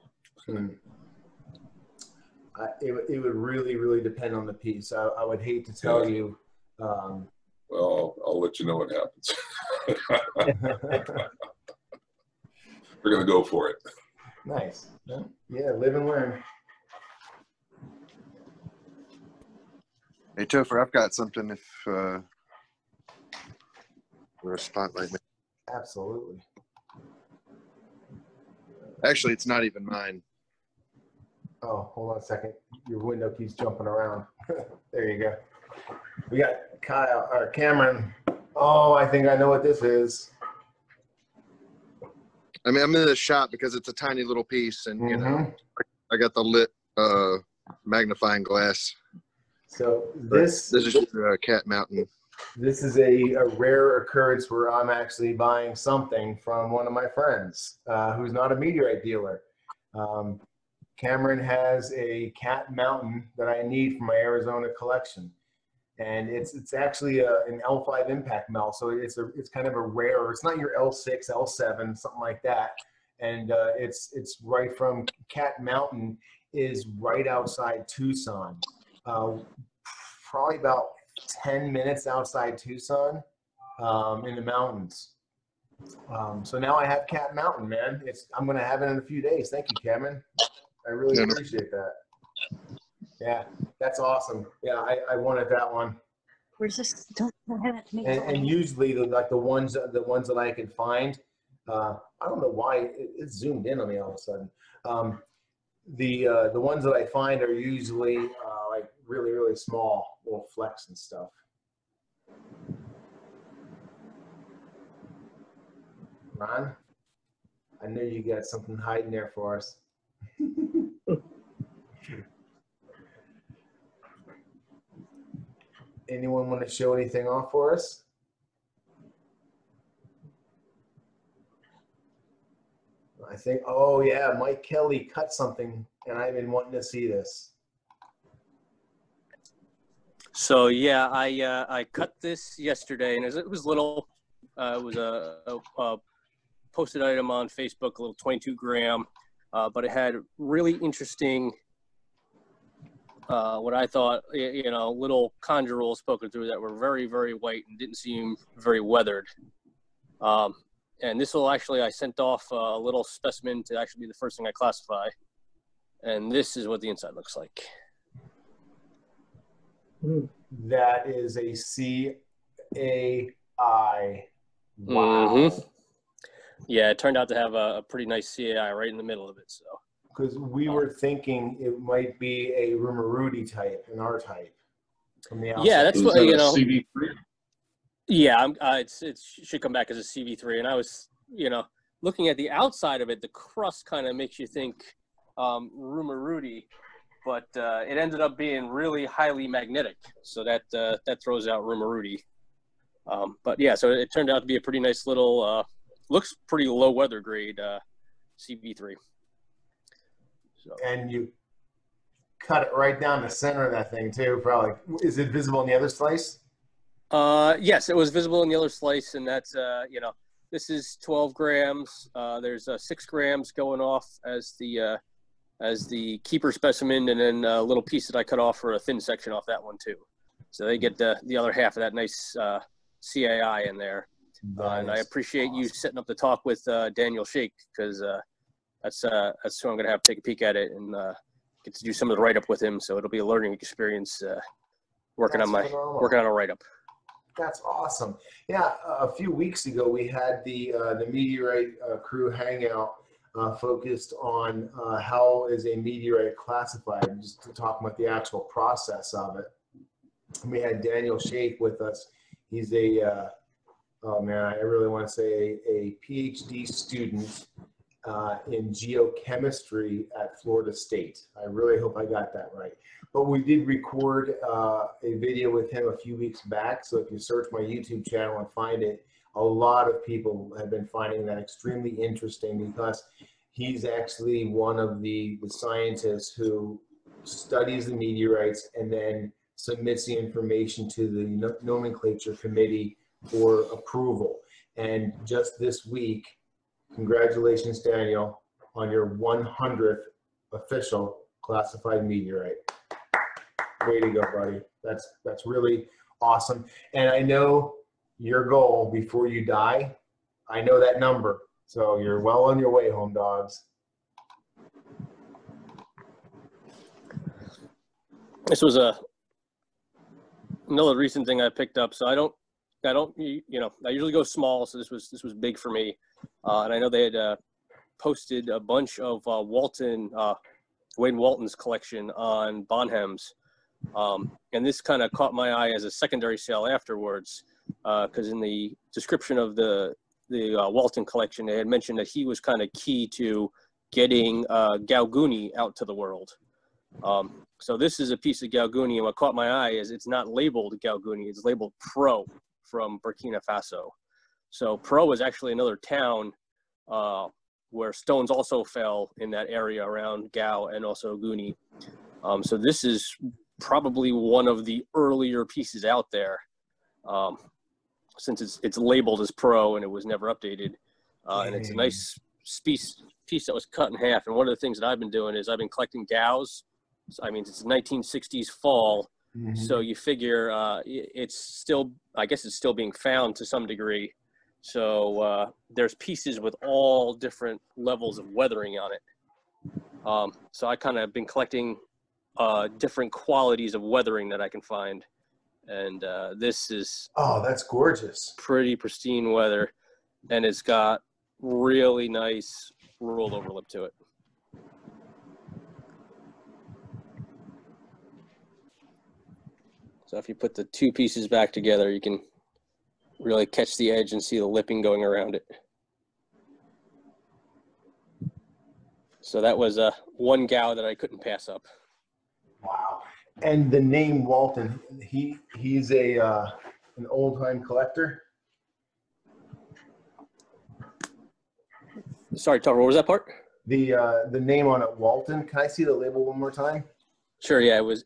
It would really, really depend on the piece. I would hate to tell you. Well, I'll let you know what happens. We're going to go for it. Nice. Yeah, live and learn. Hey, Topher, I've got something if for a spotlight. Absolutely. Actually, it's not even mine. Oh, hold on a second. Your window keeps jumping around. There you go. We got Kyle or Cameron. Oh, I think I know what this is. I mean, I'm in the shop because it's a tiny little piece, and you know, I got the lit magnifying glass. So this is just a cat mountain. This is a rare occurrence where I'm actually buying something from one of my friends who's not a meteorite dealer. Cameron has a cat mountain that I need for my Arizona collection, and it's actually an L5 impact melt, so it's kind of a rare. It's not your L6, L7, something like that, and it's right from Cat Mountain is right outside Tucson, probably about 10 minutes outside Tucson, in the mountains. So now I have Cat Mountain, man. I'm gonna have it in a few days. Thank you, Cameron. I really appreciate that. Yeah, that's awesome. Yeah, I wanted that one. Where's this? Don't have it. And usually the ones that I can find, I don't know why it's zoomed in on me all of a sudden. The ones that I find are usually like really, really small, little flecks and stuff. Ron, I know you got something hiding there for us. Anyone want to show anything off for us? I think, oh yeah, Mike Kelly cut something, and I've been wanting to see this. So yeah, I cut this yesterday, and it was little. It was a posted item on Facebook, a little 22 gram, but it had really interesting, what I thought, you know, little chondrules poking through that were very, very white and didn't seem very weathered. And this will actually, I sent off a little specimen to actually be the first thing I classify. And this is what the inside looks like. That is a CAI. Wow. Yeah, it turned out to have a pretty nice CAI right in the middle of it. So, because we were thinking it might be a Rumarudi type, an R type from the outside. Yeah, that's what, you know. CV3? Yeah, it should come back as a CV3. And I was, you know, looking at the outside of it, the crust kind of makes you think Rumarudi, but it ended up being really highly magnetic. So that throws out Rumarudi. But yeah, so it turned out to be a pretty nice little, looks pretty low weather grade CV3. So. And you cut it right down the center of that thing too, probably. Is it visible in the other slice? Yes, it was visible in the other slice, and that's, you know, this is 12 grams. There's 6 grams going off as the keeper specimen, and then a little piece that I cut off for a thin section off that one too. So they get the other half of that nice CAI in there. Nice. And I appreciate you setting up the talk with Daniel Shake, because that's who I'm going to have to take a peek at it and get to do some of the write-up with him. So it'll be a learning experience working on a write-up. That's awesome. Yeah, a few weeks ago we had the Meteorite crew hangout focused on how is a meteorite classified, just to talk about the actual process of it. And we had Daniel Shake with us. He's a oh man, I really want to say a PhD student in geochemistry at Florida State. I really hope I got that right. But we did record a video with him a few weeks back. So if you search my YouTube channel and find it, a lot of people have been finding that extremely interesting, because he's actually one of the scientists who studies the meteorites and then submits the information to the nomenclature committee for approval. And just this week, Congratulations, Daniel, on your 100th official classified meteorite. Way to go, buddy. That's really awesome. And I know your goal before you die. I know that number. So you're well on your way home, dogs. This was another recent thing I picked up. So I don't, you know, I usually go small. So this was big for me. And I know they had posted a bunch of Wayne Walton's collection on Bonhams. And this kind of caught my eye as a secondary sale afterwards, because in the description of the Walton collection, they had mentioned that he was kind of key to getting Galguni out to the world. So this is a piece of Galguni, and what caught my eye is it's not labeled Galguni, it's labeled Pro from Burkina Faso. So Pro is actually another town where stones also fell in that area around Gao and also Guni. So this is probably one of the earlier pieces out there, since it's labeled as Pro and it was never updated. And it's a nice piece that was cut in half. And one of the things that I've been doing is I've been collecting Gaos. I mean, it's 1960s fall. Mm-hmm. So you figure it's still, I guess it's still being found to some degree. So there's pieces with all different levels of weathering on it. So I kind of been collecting different qualities of weathering that I can find. And this is, oh, that's gorgeous. Pretty pristine weather. And it's got really nice rollover lip to it. So if you put the two pieces back together, you can really catch the edge and see the lipping going around it. So that was one Gao that I couldn't pass up. Wow. And the name Walton, he's an old-time collector? Sorry, Topher, what was that part? The name on it, Walton. Can I see the label one more time? Sure, yeah, it was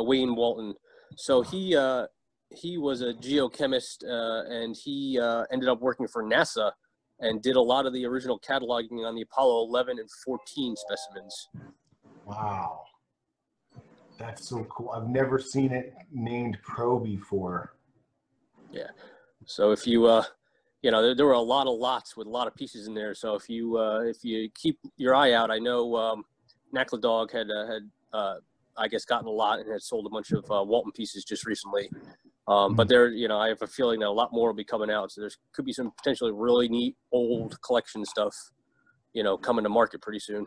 Wayne Walton. So he was a geochemist, and he ended up working for NASA and did a lot of the original cataloging on the Apollo 11 and 14 specimens. Wow. That's so cool. I've never seen it named Pro before. Yeah. So if you, you know, there were a lot of lots with a lot of pieces in there. So if you keep your eye out, I know Nakla Dog had I guess gotten a lot and had sold a bunch of Walton pieces just recently. But there, you know, I have a feeling that a lot more will be coming out. So there could be some potentially really neat old collection stuff, you know, coming to market pretty soon.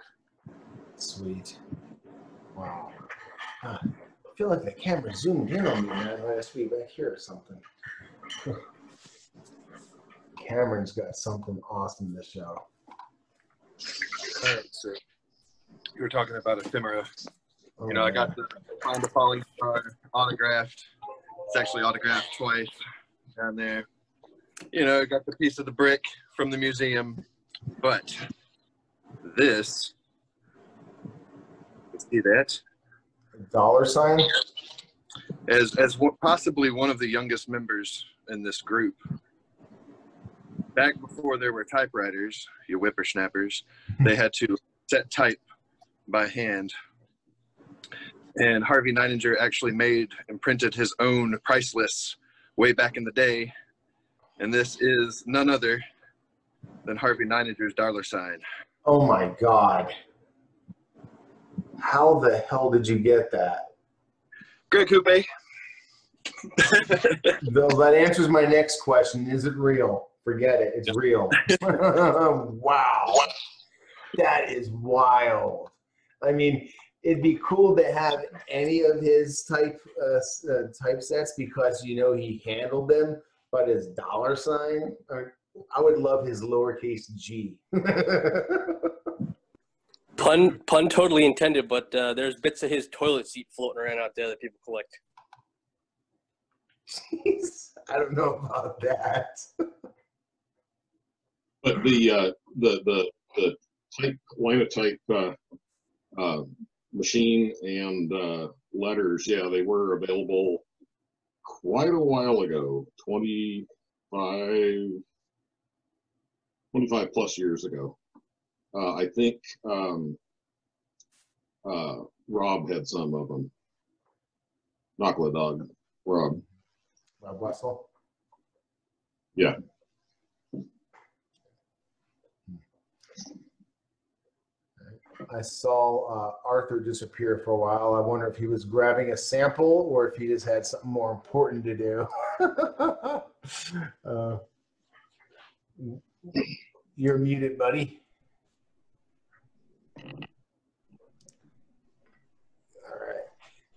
Sweet. Wow. I feel like the camera zoomed in on me last week back here or something. Cameron's got something awesome to show. All right, so you were talking about ephemera. Oh, you know, I got the Find a Falling Star autographed. It's actually autographed twice down there. You know, I got the piece of the brick from the museum, but this, see that? Dollar sign? As possibly one of the youngest members in this group. Back before there were typewriters, you whippersnappers, they had to set type by hand. And Harvey Neininger actually made and printed his own price lists way back in the day. And this is none other than Harvey Neininger's dollar sign. Oh my God. How the hell did you get that? Greg Hoope. That answers my next question. Is it real? Forget it. It's real. Wow. That is wild. I mean, it'd be cool to have any of his typesets because, you know, he handled them, but his dollar sign, I would love his lowercase g. Pun totally intended, but there's bits of his toilet seat floating around out there that people collect. Jeez, I don't know about that. But the type linotype machine and letters, yeah, they were available quite a while ago, 25, 25 plus years ago. I think Rob had some of them. Knockla dog, Rob. Rob Wessel. Yeah. I saw Arthur disappear for a while. I wonder if he was grabbing a sample or if he just had something more important to do. You're muted, buddy.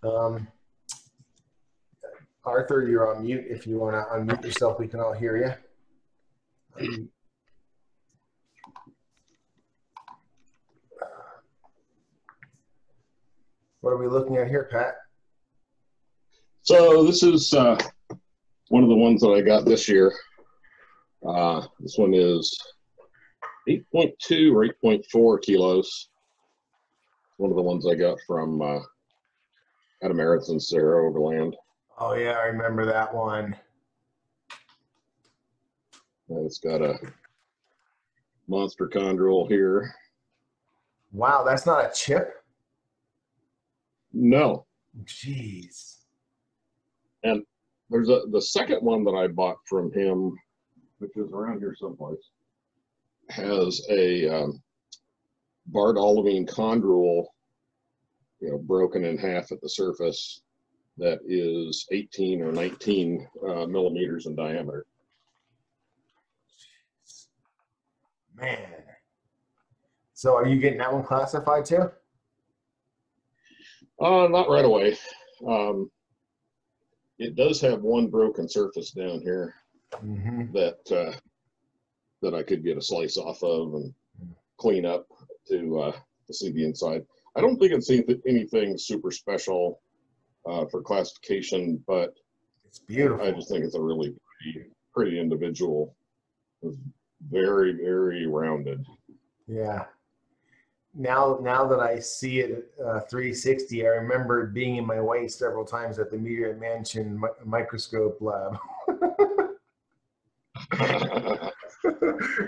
All right. Arthur, you're on mute. If you want to unmute yourself, we can all hear you. What are we looking at here, Pat? So this is one of the ones that I got this year. This one is 8.2 or 8.4 kilos. One of the ones I got from Adam Aronson's Sarah Overland. Oh yeah, I remember that one. And it's got a monster chondrule here. Wow, that's not a chip? No. Jeez. And there's the second one that I bought from him, which is around here someplace, has a barred olivine chondrule, broken in half at the surface, that is 18 or 19 millimeters in diameter. Man. So are you getting that one classified too? Not right away. It does have one broken surface down here that I could get a slice off of and clean up to see the inside. I don't think it's anything super special for classification, but it's beautiful. I just think it's a really pretty individual. It's very, very rounded. Yeah. Now that I see it 360, I remember being in my way several times at the Meteorite Mansion microscope lab.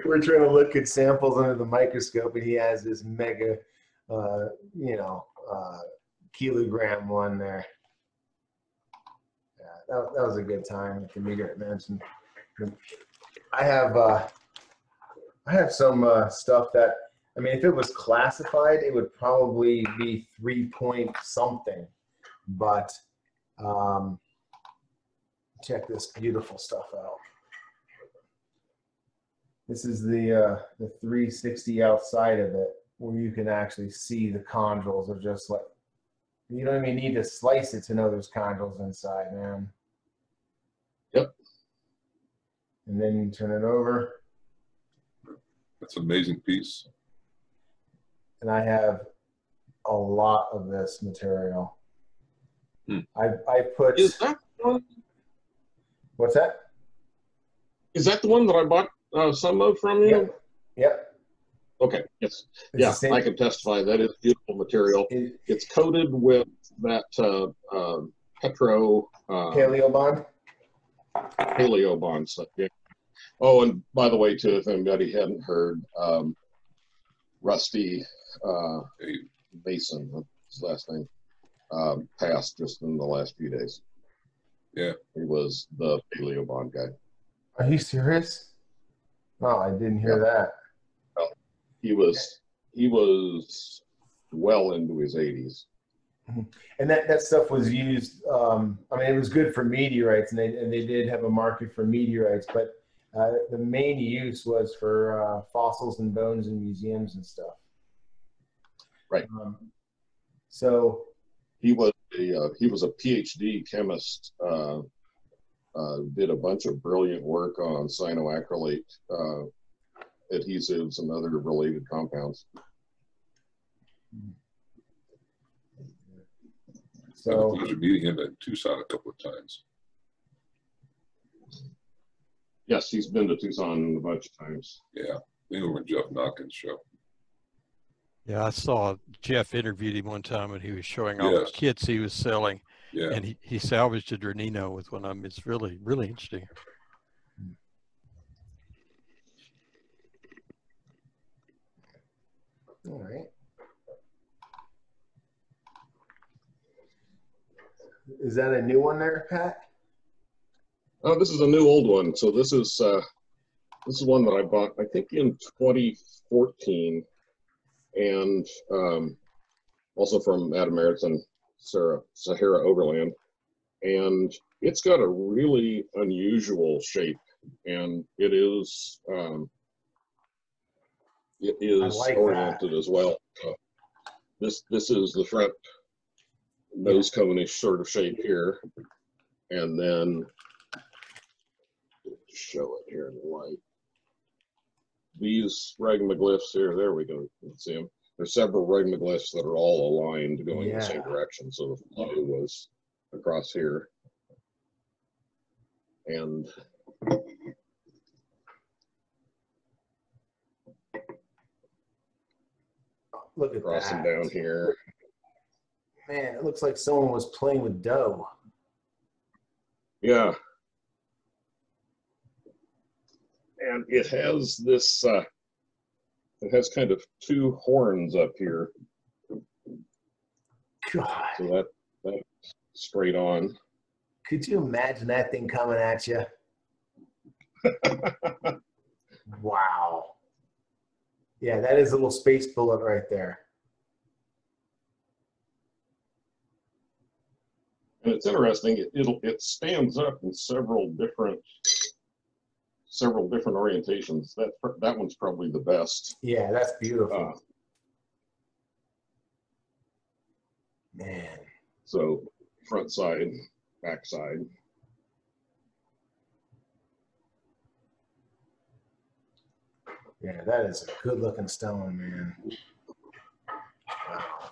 We're trying to look at samples under the microscope, and he has this mega, kilogram one there. Yeah, that was a good time at the Meteorite Mansion. I have some stuff that, I mean, if it was classified, it would probably be 3 point something. But check this beautiful stuff out. This is the 360 outside of it, where you can actually see the chondrules are just like, you don't even need to slice it to know there's chondrules inside, man. Yep. And then you turn it over. That's an amazing piece. And I have a lot of this material. I put. Is that one? What's that? Is that the one that I bought some of from you? Yep. Okay. Yes. It's I can testify that is beautiful material. It's coated with that Paleobond. Paleobond stuff. Yeah. Oh, and by the way, too, if anybody hadn't heard, Rusty Mason, his last name, passed just in the last few days. Yeah. He was the Paleobond guy. Are you serious? Oh, I didn't hear that. Well, he was well into his 80s. And that stuff was used, I mean, it was good for meteorites, and they did have a market for meteorites, but the main use was for fossils and bones in museums and stuff. Right. So he was a PhD chemist. Did a bunch of brilliant work on cyanoacrylate adhesives and other related compounds. So I had the pleasure of meeting him in Tucson a couple of times. Yes, he's been to Tucson a bunch of times. Yeah, they were in Jeff Knockins' show. Yeah, I saw Jeff interviewed him one time when he was showing all the kits he was selling. Yeah. And he salvaged a Dronino with one of them. It's really, really interesting. All right. Is that a new one there, Pat? Oh, this is a new old one. So this is one that I bought, I think, in 2014, and also from Adamerites and Sahara Overland. And it's got a really unusual shape, and it is like oriented as well. This is the front nose cone-ish sort of shape here, and then show it here in the light. These ragmaglyphs here, there we go. You can see them. There's several ragmaglyphs that are all aligned going in the same direction. So the flow was across here, and look at crossing that. down here. Man, it looks like someone was playing with dough. Yeah. And it has this, it has kind of two horns up here. God. So that's straight on. Could you imagine that thing coming at you? Wow. Yeah, that is a little space bullet right there. And it's interesting. It stands up in several different orientations. That one's probably the best. Yeah, that's beautiful. Man. So front side, back side. Yeah, that is a good looking stone, man. Wow.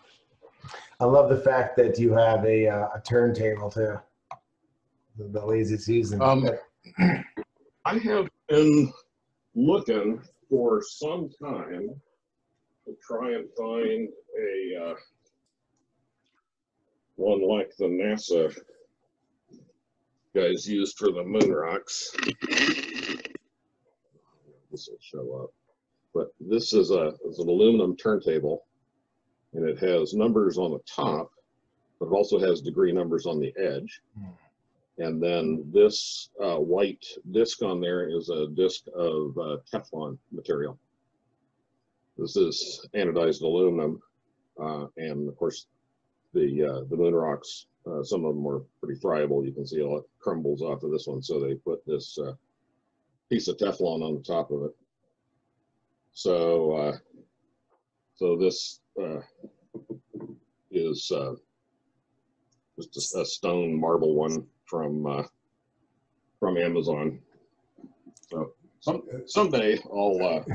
I love the fact that you have a turntable too. The lazy season. I have been looking for some time to try and find a one like the NASA guys used for the moon rocks. This will show up, but this is an aluminum turntable, and it has numbers on the top, but it also has degree numbers on the edge. And then this white disc on there is a disc of Teflon material. This is anodized aluminum, and of course the moon rocks, some of them were pretty friable. You can see all it crumbles off of this one, so they put this piece of Teflon on the top of it. So this is just a stone marble one from Amazon. So someday I'll have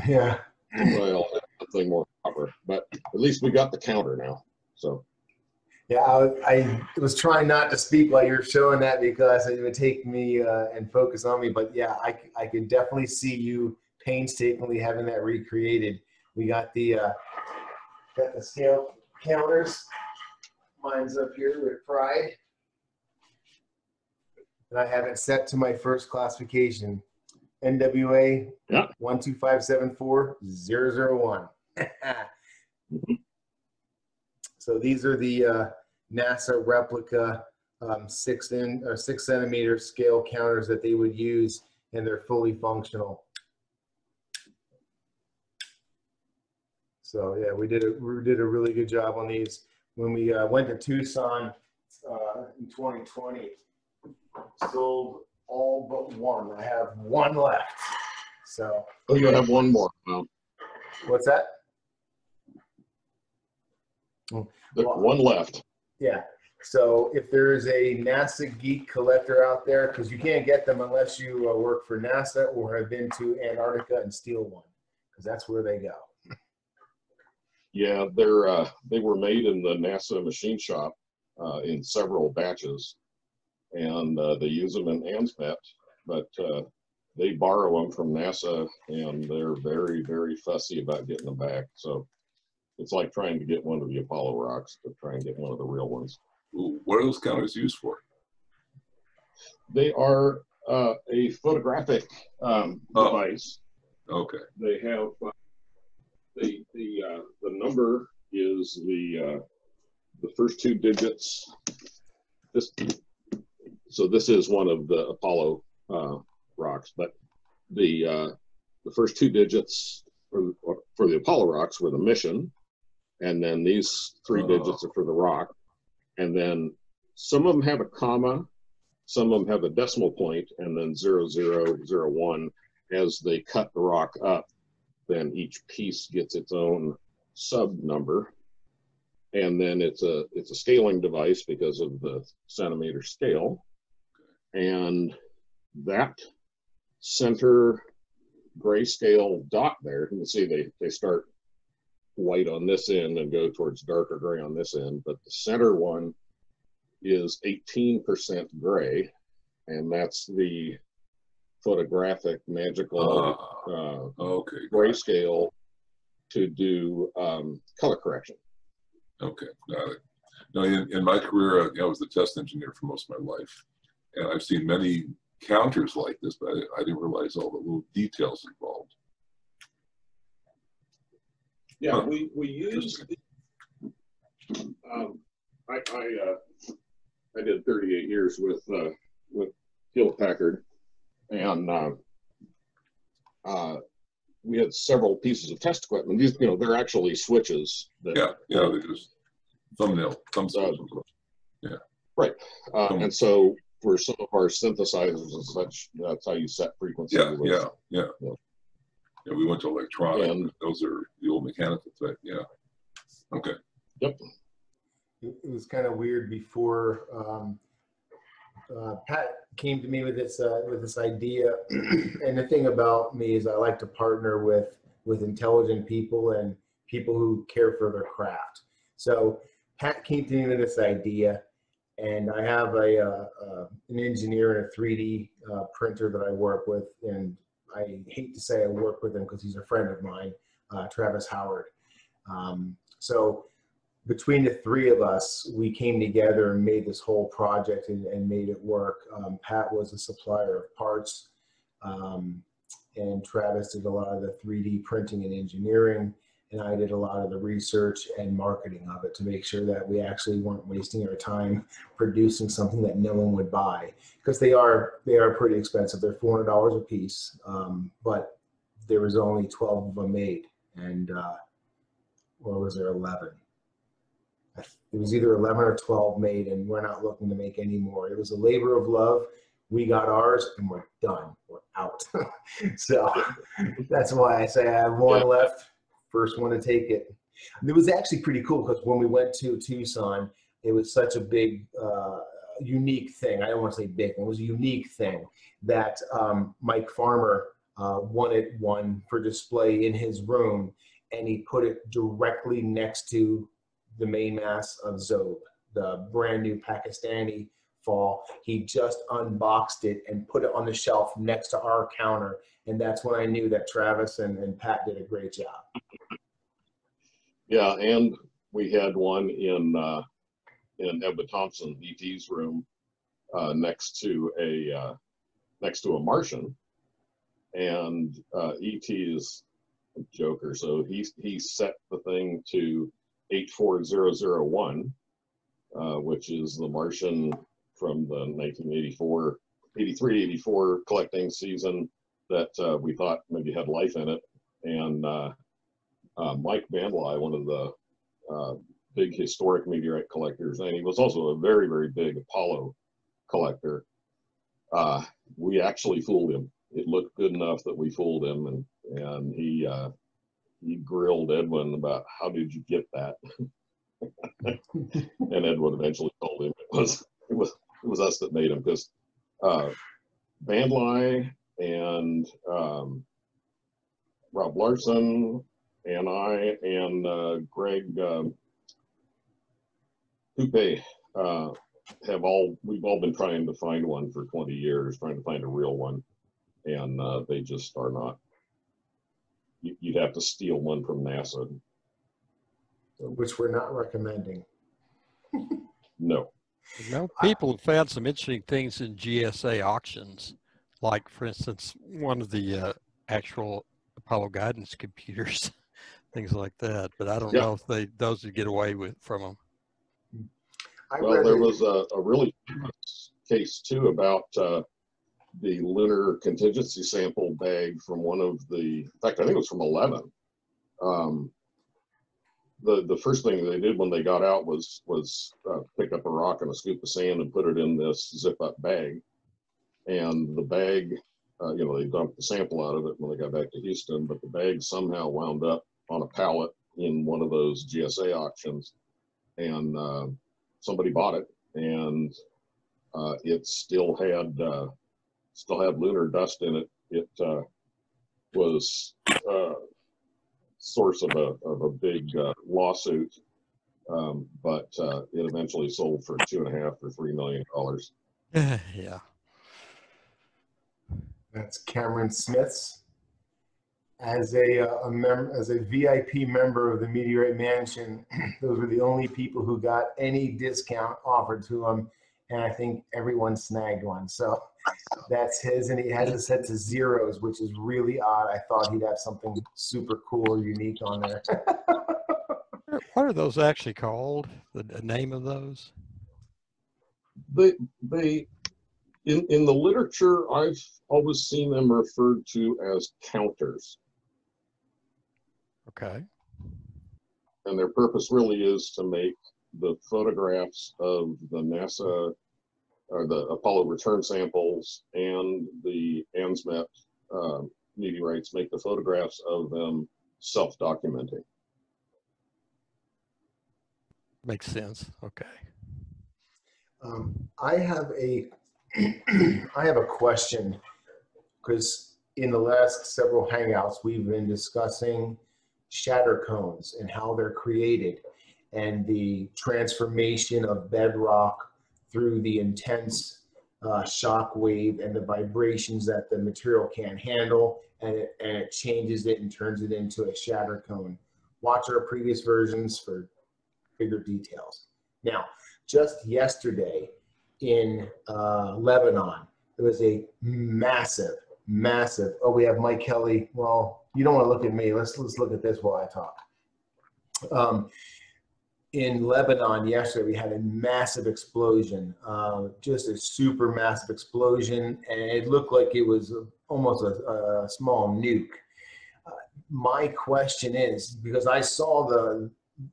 something more proper, but at least we got the counter now. So yeah, I was trying not to speak while you're showing that because it would take me and focus on me. But yeah, I could definitely see you painstakingly having that recreated. We got the scale counters. Mine's up here with pride. And I have it set to my first classification, NWA 12574-001. So these are the NASA replica 6 centimeter scale counters that they would use, and they're fully functional. So yeah, we did a really good job on these. When we went to Tucson in 2020, sold all but one. I have one left. So you have one more. What's that? One left. Yeah. So if there's a NASA geek collector out there, because you can't get them unless you work for NASA or have been to Antarctica and steal one, because that's where they go. Yeah, they were made in the NASA machine shop in several batches, and they use them in ANSMET, but they borrow them from NASA, and they're very, very fussy about getting them back. So it's like trying to get one of the Apollo rocks to try and get one of the real ones. What are those counters used for? They are a photographic device. Okay. They have The number is the first two digits. So this is one of the Apollo rocks, but the first two digits for the Apollo rocks were the mission, and then these three digits are for the rock, and then some of them have a comma, some of them have a decimal point, and then 0001. As they cut the rock up, then each piece gets its own sub number, and then it's a scaling device because of the centimeter scale, and that center grayscale dot there, you can see they start white on this end and go towards darker gray on this end, but the center one is 18% gray, and that's the photographic magical grayscale to do color correction. Okay, got it. Now, in my career, I was the test engineer for most of my life, and I've seen many counters like this, but I didn't realize all the little details involved. Yeah, we use. I did 38 years with Hewlett Packard, and we had several pieces of test equipment. These, they're actually switches. That, they're just thumbnail. Yeah. Right, and so for some of our synthesizers and such, that's how you set frequency. Yeah, we went to electronic, and those are the old mechanical type. Yeah. Okay. Yep. It was kind of weird before Pat came to me with this idea. And the thing about me is I like to partner with intelligent people and people who care for their craft. So Pat came to me with this idea, and I have an engineer and a 3D printer that I work with, and I hate to say I work with him because he's a friend of mine, Travis Howard. So between the three of us, we came together and made this whole project and made it work. Pat was a supplier of parts, and Travis did a lot of the 3D printing and engineering, and I did a lot of the research and marketing of it to make sure that we actually weren't wasting our time producing something that no one would buy, because they are pretty expensive. They're $400 a piece, but there was only 12 of them made, and or was there 11? It was either 11 or 12 made, and we're not looking to make any more. It was a labor of love. We got ours, and we're done. We're out. So that's why I say I have one left. First one to take it. It was actually pretty cool because when we went to Tucson, it was such a big, unique thing. I don't want to say big. It was a unique thing that Mike Farmer wanted one for display in his room, and he put it directly next to the main mass of Zob, the brand new Pakistani fall. He just unboxed it and put it on the shelf next to our counter, and that's when I knew that Travis and Pat did a great job. Yeah, and we had one in Ebba Thompson, ET's room, next to a Martian, and ET is a joker, so he set the thing to 84001, which is the Martian from the 1983-84 collecting season that we thought maybe had life in it. And Mike Bandlai, one of the big historic meteorite collectors, and he was also a very, very big Apollo collector. We actually fooled him. It looked good enough that we fooled him, and he grilled Edwin about how did you get that. And Edwin eventually told him it was us that made him, because Bandlai and Rob Larson and I and Greg Coupe we've all been trying to find one for 20 years, trying to find a real one, and they just are not. You'd have to steal one from NASA. So, which we're not recommending. No. People have found some interesting things in GSA auctions, like, for instance, one of the actual Apollo guidance computers things like that. But I don't Yeah. know if those would get away from them. Well, there was a really famous case too about the lunar contingency sample bag from one of the, in fact, I think it was from 11. The first thing they did when they got out was pick up a rock and a scoop of sand and put it in this zip-up bag. And the bag, you know, they dumped the sample out of it when they got back to Houston, but the bag somehow wound up on a pallet in one of those GSA auctions. And somebody bought it, and it still had lunar dust in it. It was source of a big lawsuit, but it eventually sold for $2.5 or $3 million. Yeah. That's Cameron Smith's. As a VIP member of the Meteorite Mansion, those were the only people who got any discount offered to them, and I think everyone snagged one. So that's his, and he has it set to zeros, which is really odd. I thought he'd have something super cool or unique on there. What are those actually called? The name of those? They in the literature, I've always seen them referred to as counters. Okay. And their purpose really is to make the photographs of the NASA or the Apollo return samples and the ANSMET meteorites, make the photographs of them self-documenting. Makes sense. Okay. I have a question, because in the last several Hangouts, we've been discussing shattercones and how they're created and the transformation of bedrock through the intense shock wave and the vibrations that the material can't handle, and it changes it and turns it into a shatter cone. Watch our previous versions for bigger details. Now, just yesterday in Lebanon, there was a massive, oh, we have Mike Kelly. Well, you don't want to look at me. Let's look at this while I talk. In Lebanon yesterday, we had a massive explosion, just a super massive explosion, and it looked like it was almost a small nuke. My question is, because I saw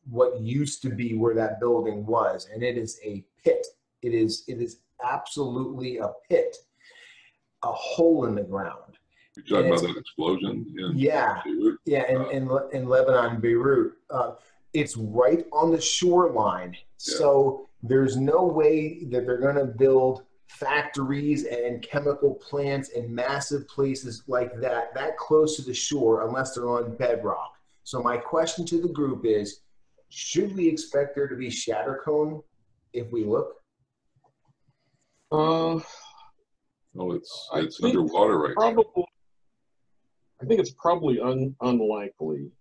what used to be where that building was, and it is a pit. It is absolutely a pit, a hole in the ground. You're talking about that explosion in Beirut? Yeah, in Lebanon, Beirut. It's right on the shoreline, so there's no way that they're going to build factories and chemical plants in massive places like that close to the shore unless they're on bedrock. So my question to the group is, should we expect there to be shatter cone if we look? No, it's underwater right now. I think it's probably unlikely.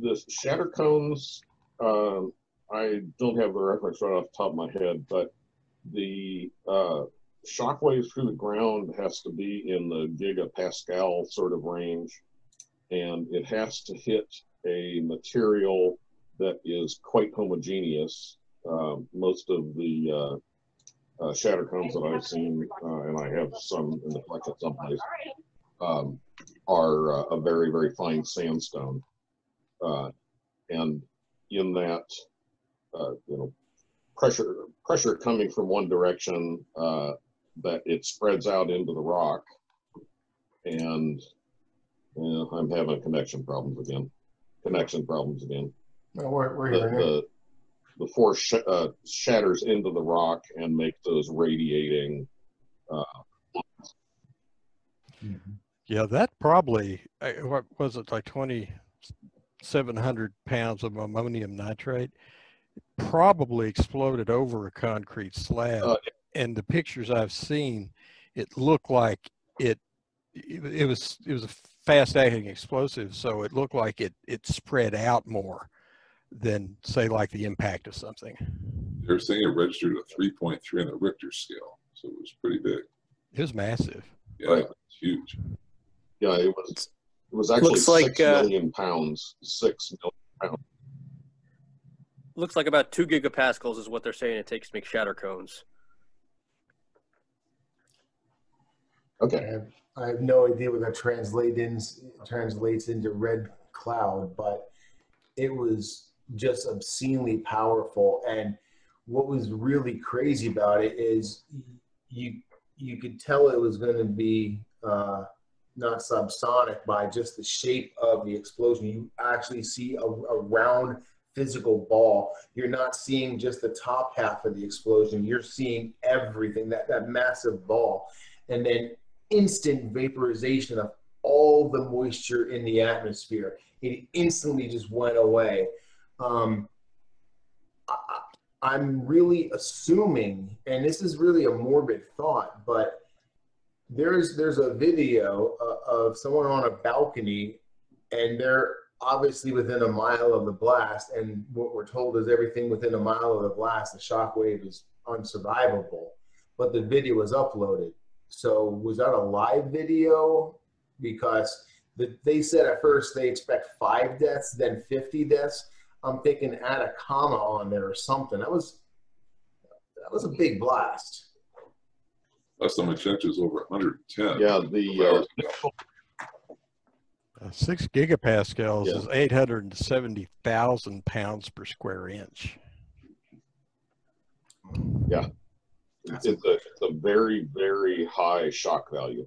The shatter cones, I don't have the reference right off the top of my head, but the shock waves through the ground has to be in the gigapascal sort of range, and it has to hit a material that is quite homogeneous. Most of the shatter cones that I've seen, and I have some in the collection someplace, are a very, very fine sandstone. And in that, pressure coming from one direction, that it spreads out into the rock, and I'm having connection problems again. No, we're hearing the force shatters into the rock and make those radiating. Yeah, that probably, what was it, like 2,700 pounds of ammonium nitrate? Probably exploded over a concrete slab. And the pictures I've seen, it looked like it was a fast-acting explosive, so it looked like it spread out more than, say, like the impact of something. They're saying it registered a 3.3 on the Richter scale, so it was pretty big. It was massive. Yeah, it's huge. Yeah, It was actually Looks like, 6 million pounds. 6 million pounds. Looks like about 2 gigapascals is what they're saying it takes to make shattercones. Okay. I have no idea what that translates into red cloud, but it was just obscenely powerful. And what was really crazy about it is you could tell it was going to be not subsonic by just the shape of the explosion. You actually see a round physical ball. You're not seeing just the top half of the explosion. You're seeing everything, that massive ball. And then instant vaporization of all the moisture in the atmosphere. It instantly just went away. I'm really assuming, and this is really a morbid thought, but there's a video of someone on a balcony, and they're obviously within a mile of the blast, and what we're told is everything within a mile of the blast, the shock wave is unsurvivable, but the video was uploaded. So was that a live video? Because they said at first they expect 5 deaths, then 50 deaths. I'm thinking add a comma on there or something. That was a big blast. Last time I checked, it was over 110. Yeah, the 6 gigapascals is 870,000 pounds per square inch. yeah, it's a very, very high shock value.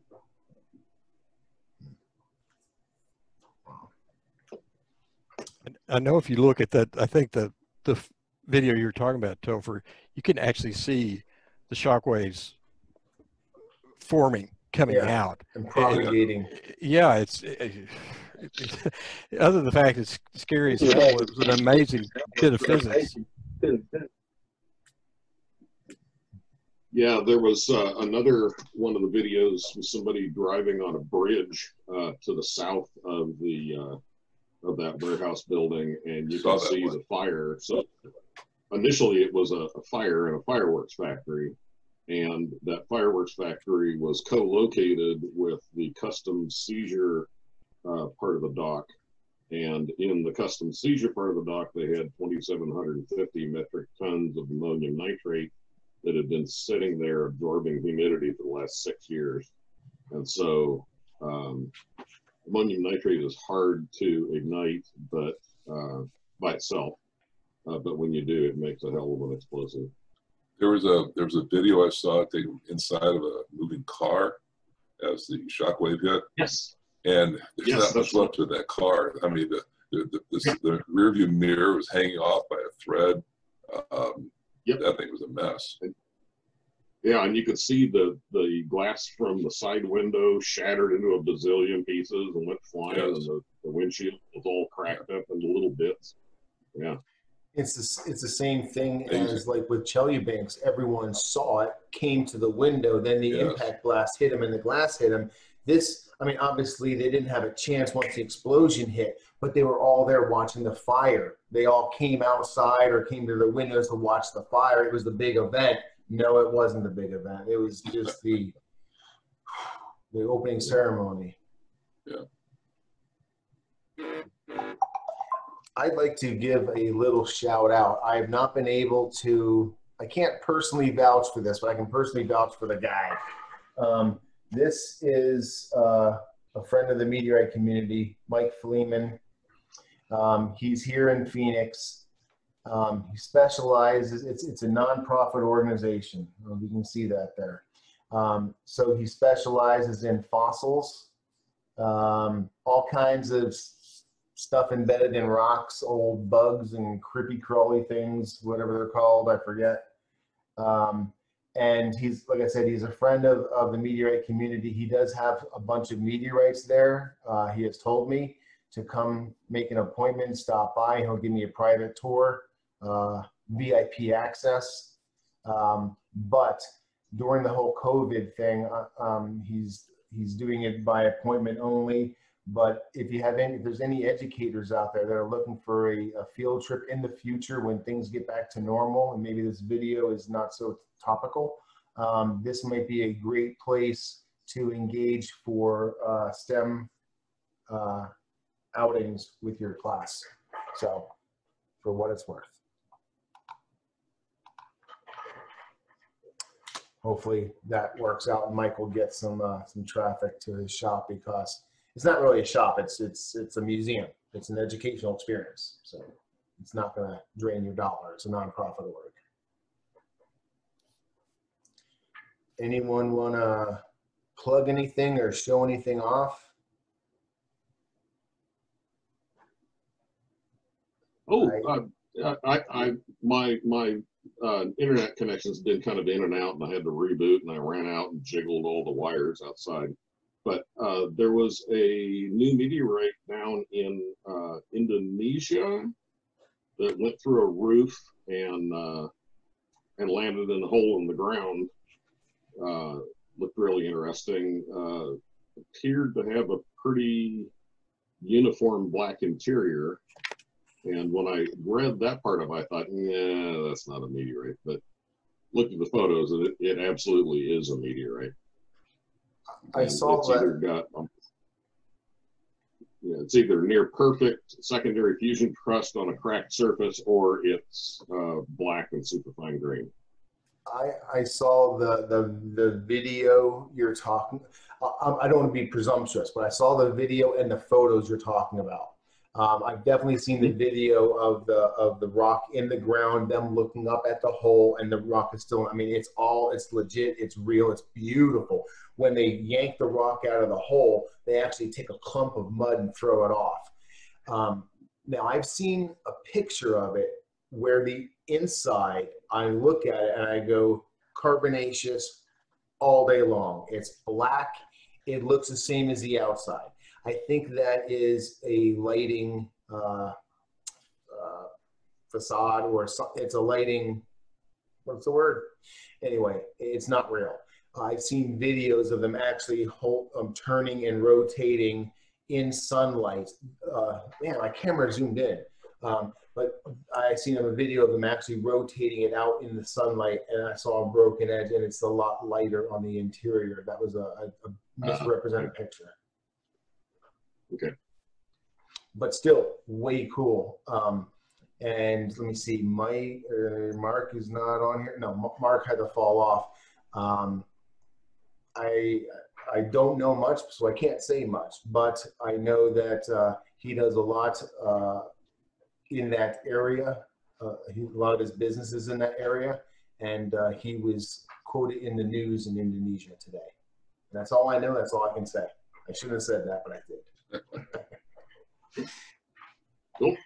I know if you look at that, I think the video you're talking about, Topher, you can actually see the shock waves forming, coming out. And propagating. Yeah, it's other than the fact it's scary as hell, it was an amazing bit of physics. Yeah, there was another one of the videos with somebody driving on a bridge to the south of that warehouse building, and you can see the fire. So initially it was a fire in a fireworks factory, and that fireworks factory was co-located with the customs seizure part of the dock. And in the customs seizure part of the dock, they had 2,750 metric tons of ammonium nitrate that had been sitting there absorbing humidity for the last 6 years. And so ammonium nitrate is hard to ignite, but by itself. But when you do, it makes a hell of an explosive. There was a video I saw taken inside of a moving car as the shockwave hit. Yes. And there's not much left to that car. I mean, the rear view mirror was hanging off by a thread. That thing was a mess. Yeah, and you could see the glass from the side window shattered into a bazillion pieces and went flying, and the windshield was all cracked up into little bits. Yeah. It's the same thing as like with Chelyabinsk. Everyone saw it, came to the window, then the impact blast hit him and the glass hit him. I mean, obviously they didn't have a chance once the explosion hit, but they were all there watching the fire. They all came outside or came to the windows to watch the fire. It was the big event. No, it wasn't the big event. It was just the opening ceremony. Yeah. I'd like to give a little shout out. I have not been able to, I can't personally vouch for this, but I can personally vouch for the guy. This is a friend of the meteorite community, Mike Fleeman. He's here in Phoenix. He specializes, it's a nonprofit organization. You can see that there. So he specializes in fossils, all kinds of stuff embedded in rocks, old bugs and creepy crawly things, whatever they're called, I forget. And he's, like I said, he's a friend of the meteorite community. He does have a bunch of meteorites there. He has told me to come make an appointment, stop by. He'll give me a private tour, VIP access. But during the whole COVID thing, he's doing it by appointment only. But if there's any educators out there that are looking for a field trip in the future when things get back to normal, and maybe this video is not so topical, this might be a great place to engage for STEM outings with your class. So for what it's worth. Hopefully that works out and Mike will get some traffic to his shop, because it's not really a shop, it's a museum. It's an educational experience. So it's not going to drain your dollar. It's a nonprofit org. Anyone want to plug anything or show anything off? Oh, my internet connection's been kind of in and out, and I had to reboot, and I ran out and jiggled all the wires outside. But there was a new meteorite down in Indonesia that went through a roof and landed in a hole in the ground. Looked really interesting. Appeared to have a pretty uniform black interior. And when I read that part of it, I thought, yeah, that's not a meteorite. But looked at the photos, and it absolutely is a meteorite. I saw it's that. Either got, it's either near perfect secondary fusion crust on a cracked surface, or it's black and superfine grain. I saw the video you're talking. I don't want to be presumptuous, but I saw the video and the photos you're talking about. I've definitely seen the video of the rock in the ground, them looking up at the hole, and the rock is still, I mean, it's legit, it's real, it's beautiful. When they yank the rock out of the hole, they actually take a clump of mud and throw it off. Now, I've seen a picture of it where the inside, I look at it and I go, carbonaceous all day long. It's black. It looks the same as the outside. I think that is a lighting facade, or it's a lighting, what's the word? Anyway, it's not real. I've seen videos of them actually turning and rotating in sunlight. Man, my camera zoomed in. But I seen a video of them actually rotating it out in the sunlight, and I saw a broken edge, and it's a lot lighter on the interior. That was a misrepresented picture. Okay. But still, way cool. And let me see, Mark is not on here. No, Mark had to fall off. I don't know much, so I can't say much, but I know that he does a lot in that area. A lot of his business is in that area, and he was quoted in the news in Indonesia today. And that's all I know. That's all I can say. I shouldn't have said that, but I did. Cool.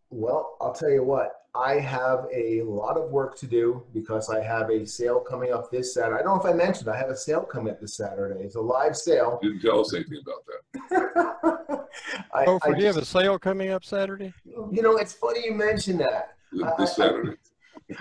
Well, I'll tell you what, I have a lot of work to do because I have a sale coming up this Saturday. I don't know if I mentioned, I have a sale coming up this Saturday. It's a live sale. You didn't tell us anything about that. You have a sale coming up Saturday? You know, it's funny you mentioned that. This Saturday.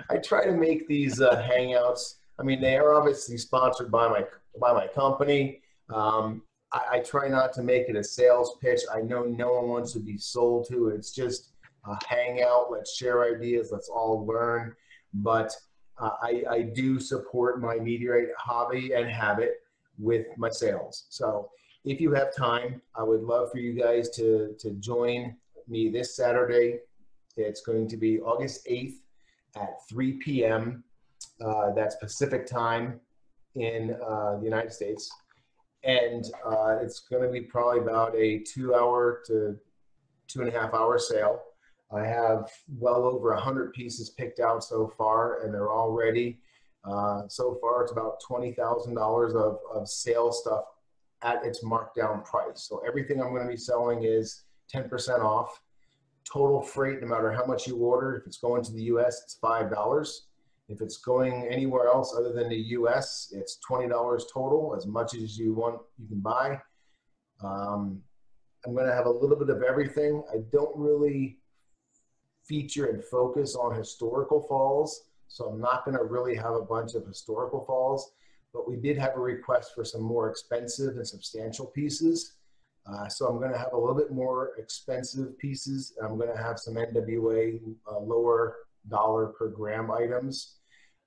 I try to make these hangouts. I mean, they are obviously sponsored by my company. I try not to make it a sales pitch. I know no one wants to be sold to. It's just a hangout. Let's share ideas. Let's all learn. But I do support my meteorite hobby and habit with my sales. So if you have time, I would love for you guys to join me this Saturday. It's going to be August 8th at 3 p.m. That's Pacific time in the United States. And it's going to be probably about a 2-hour to 2.5 hour sale. I have well over 100 pieces picked out so far, and they're all ready. So far, it's about $20,000 of sale stuff at its markdown price. So everything I'm going to be selling is 10% off. Total freight, no matter how much you order, if it's going to the US, it's $5. If it's going anywhere else other than the US, it's $20 total. As much as you want, you can buy. I'm going to have a little bit of everything. I don't really feature and focus on historical falls, so I'm not going to really have a bunch of historical falls, but we did have a request for some more expensive and substantial pieces. So I'm going to have a little bit more expensive pieces. I'm going to have some NWA lower dollar per gram items.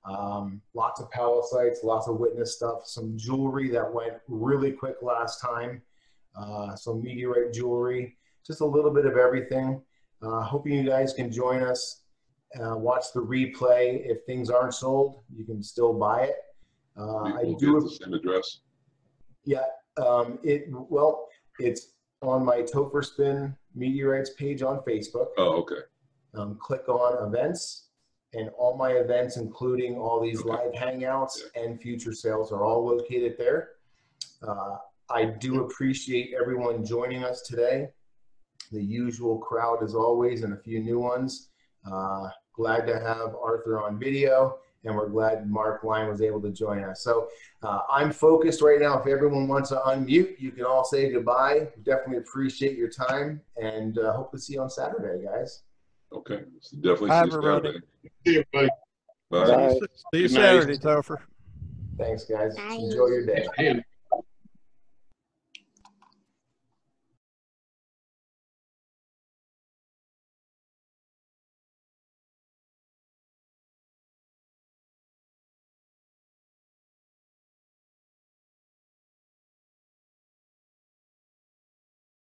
Lots of Pallasites, lots of witness stuff, some jewelry that went really quick last time, some meteorite jewelry, just a little bit of everything. Hoping you guys can join us, watch the replay. If things aren't sold, you can still buy it. We'll get the same address. Yeah, it's on my Topherspin Meteorites page on Facebook. Oh, okay. Click on events, and all my events, including all these live hangouts and future sales, are all located there. I do appreciate everyone joining us today. The usual crowd as always, and a few new ones. Glad to have Arthur on video, and we're glad Mark Line was able to join us. So I'm focused right now. If everyone wants to unmute, you can all say goodbye. Definitely appreciate your time, and hope to see you on Saturday, guys. Okay, so definitely Bye, see you everybody. Saturday. See you, buddy. Bye. See you Saturday, Topher. Thanks, guys. Bye. Enjoy your day. Hey,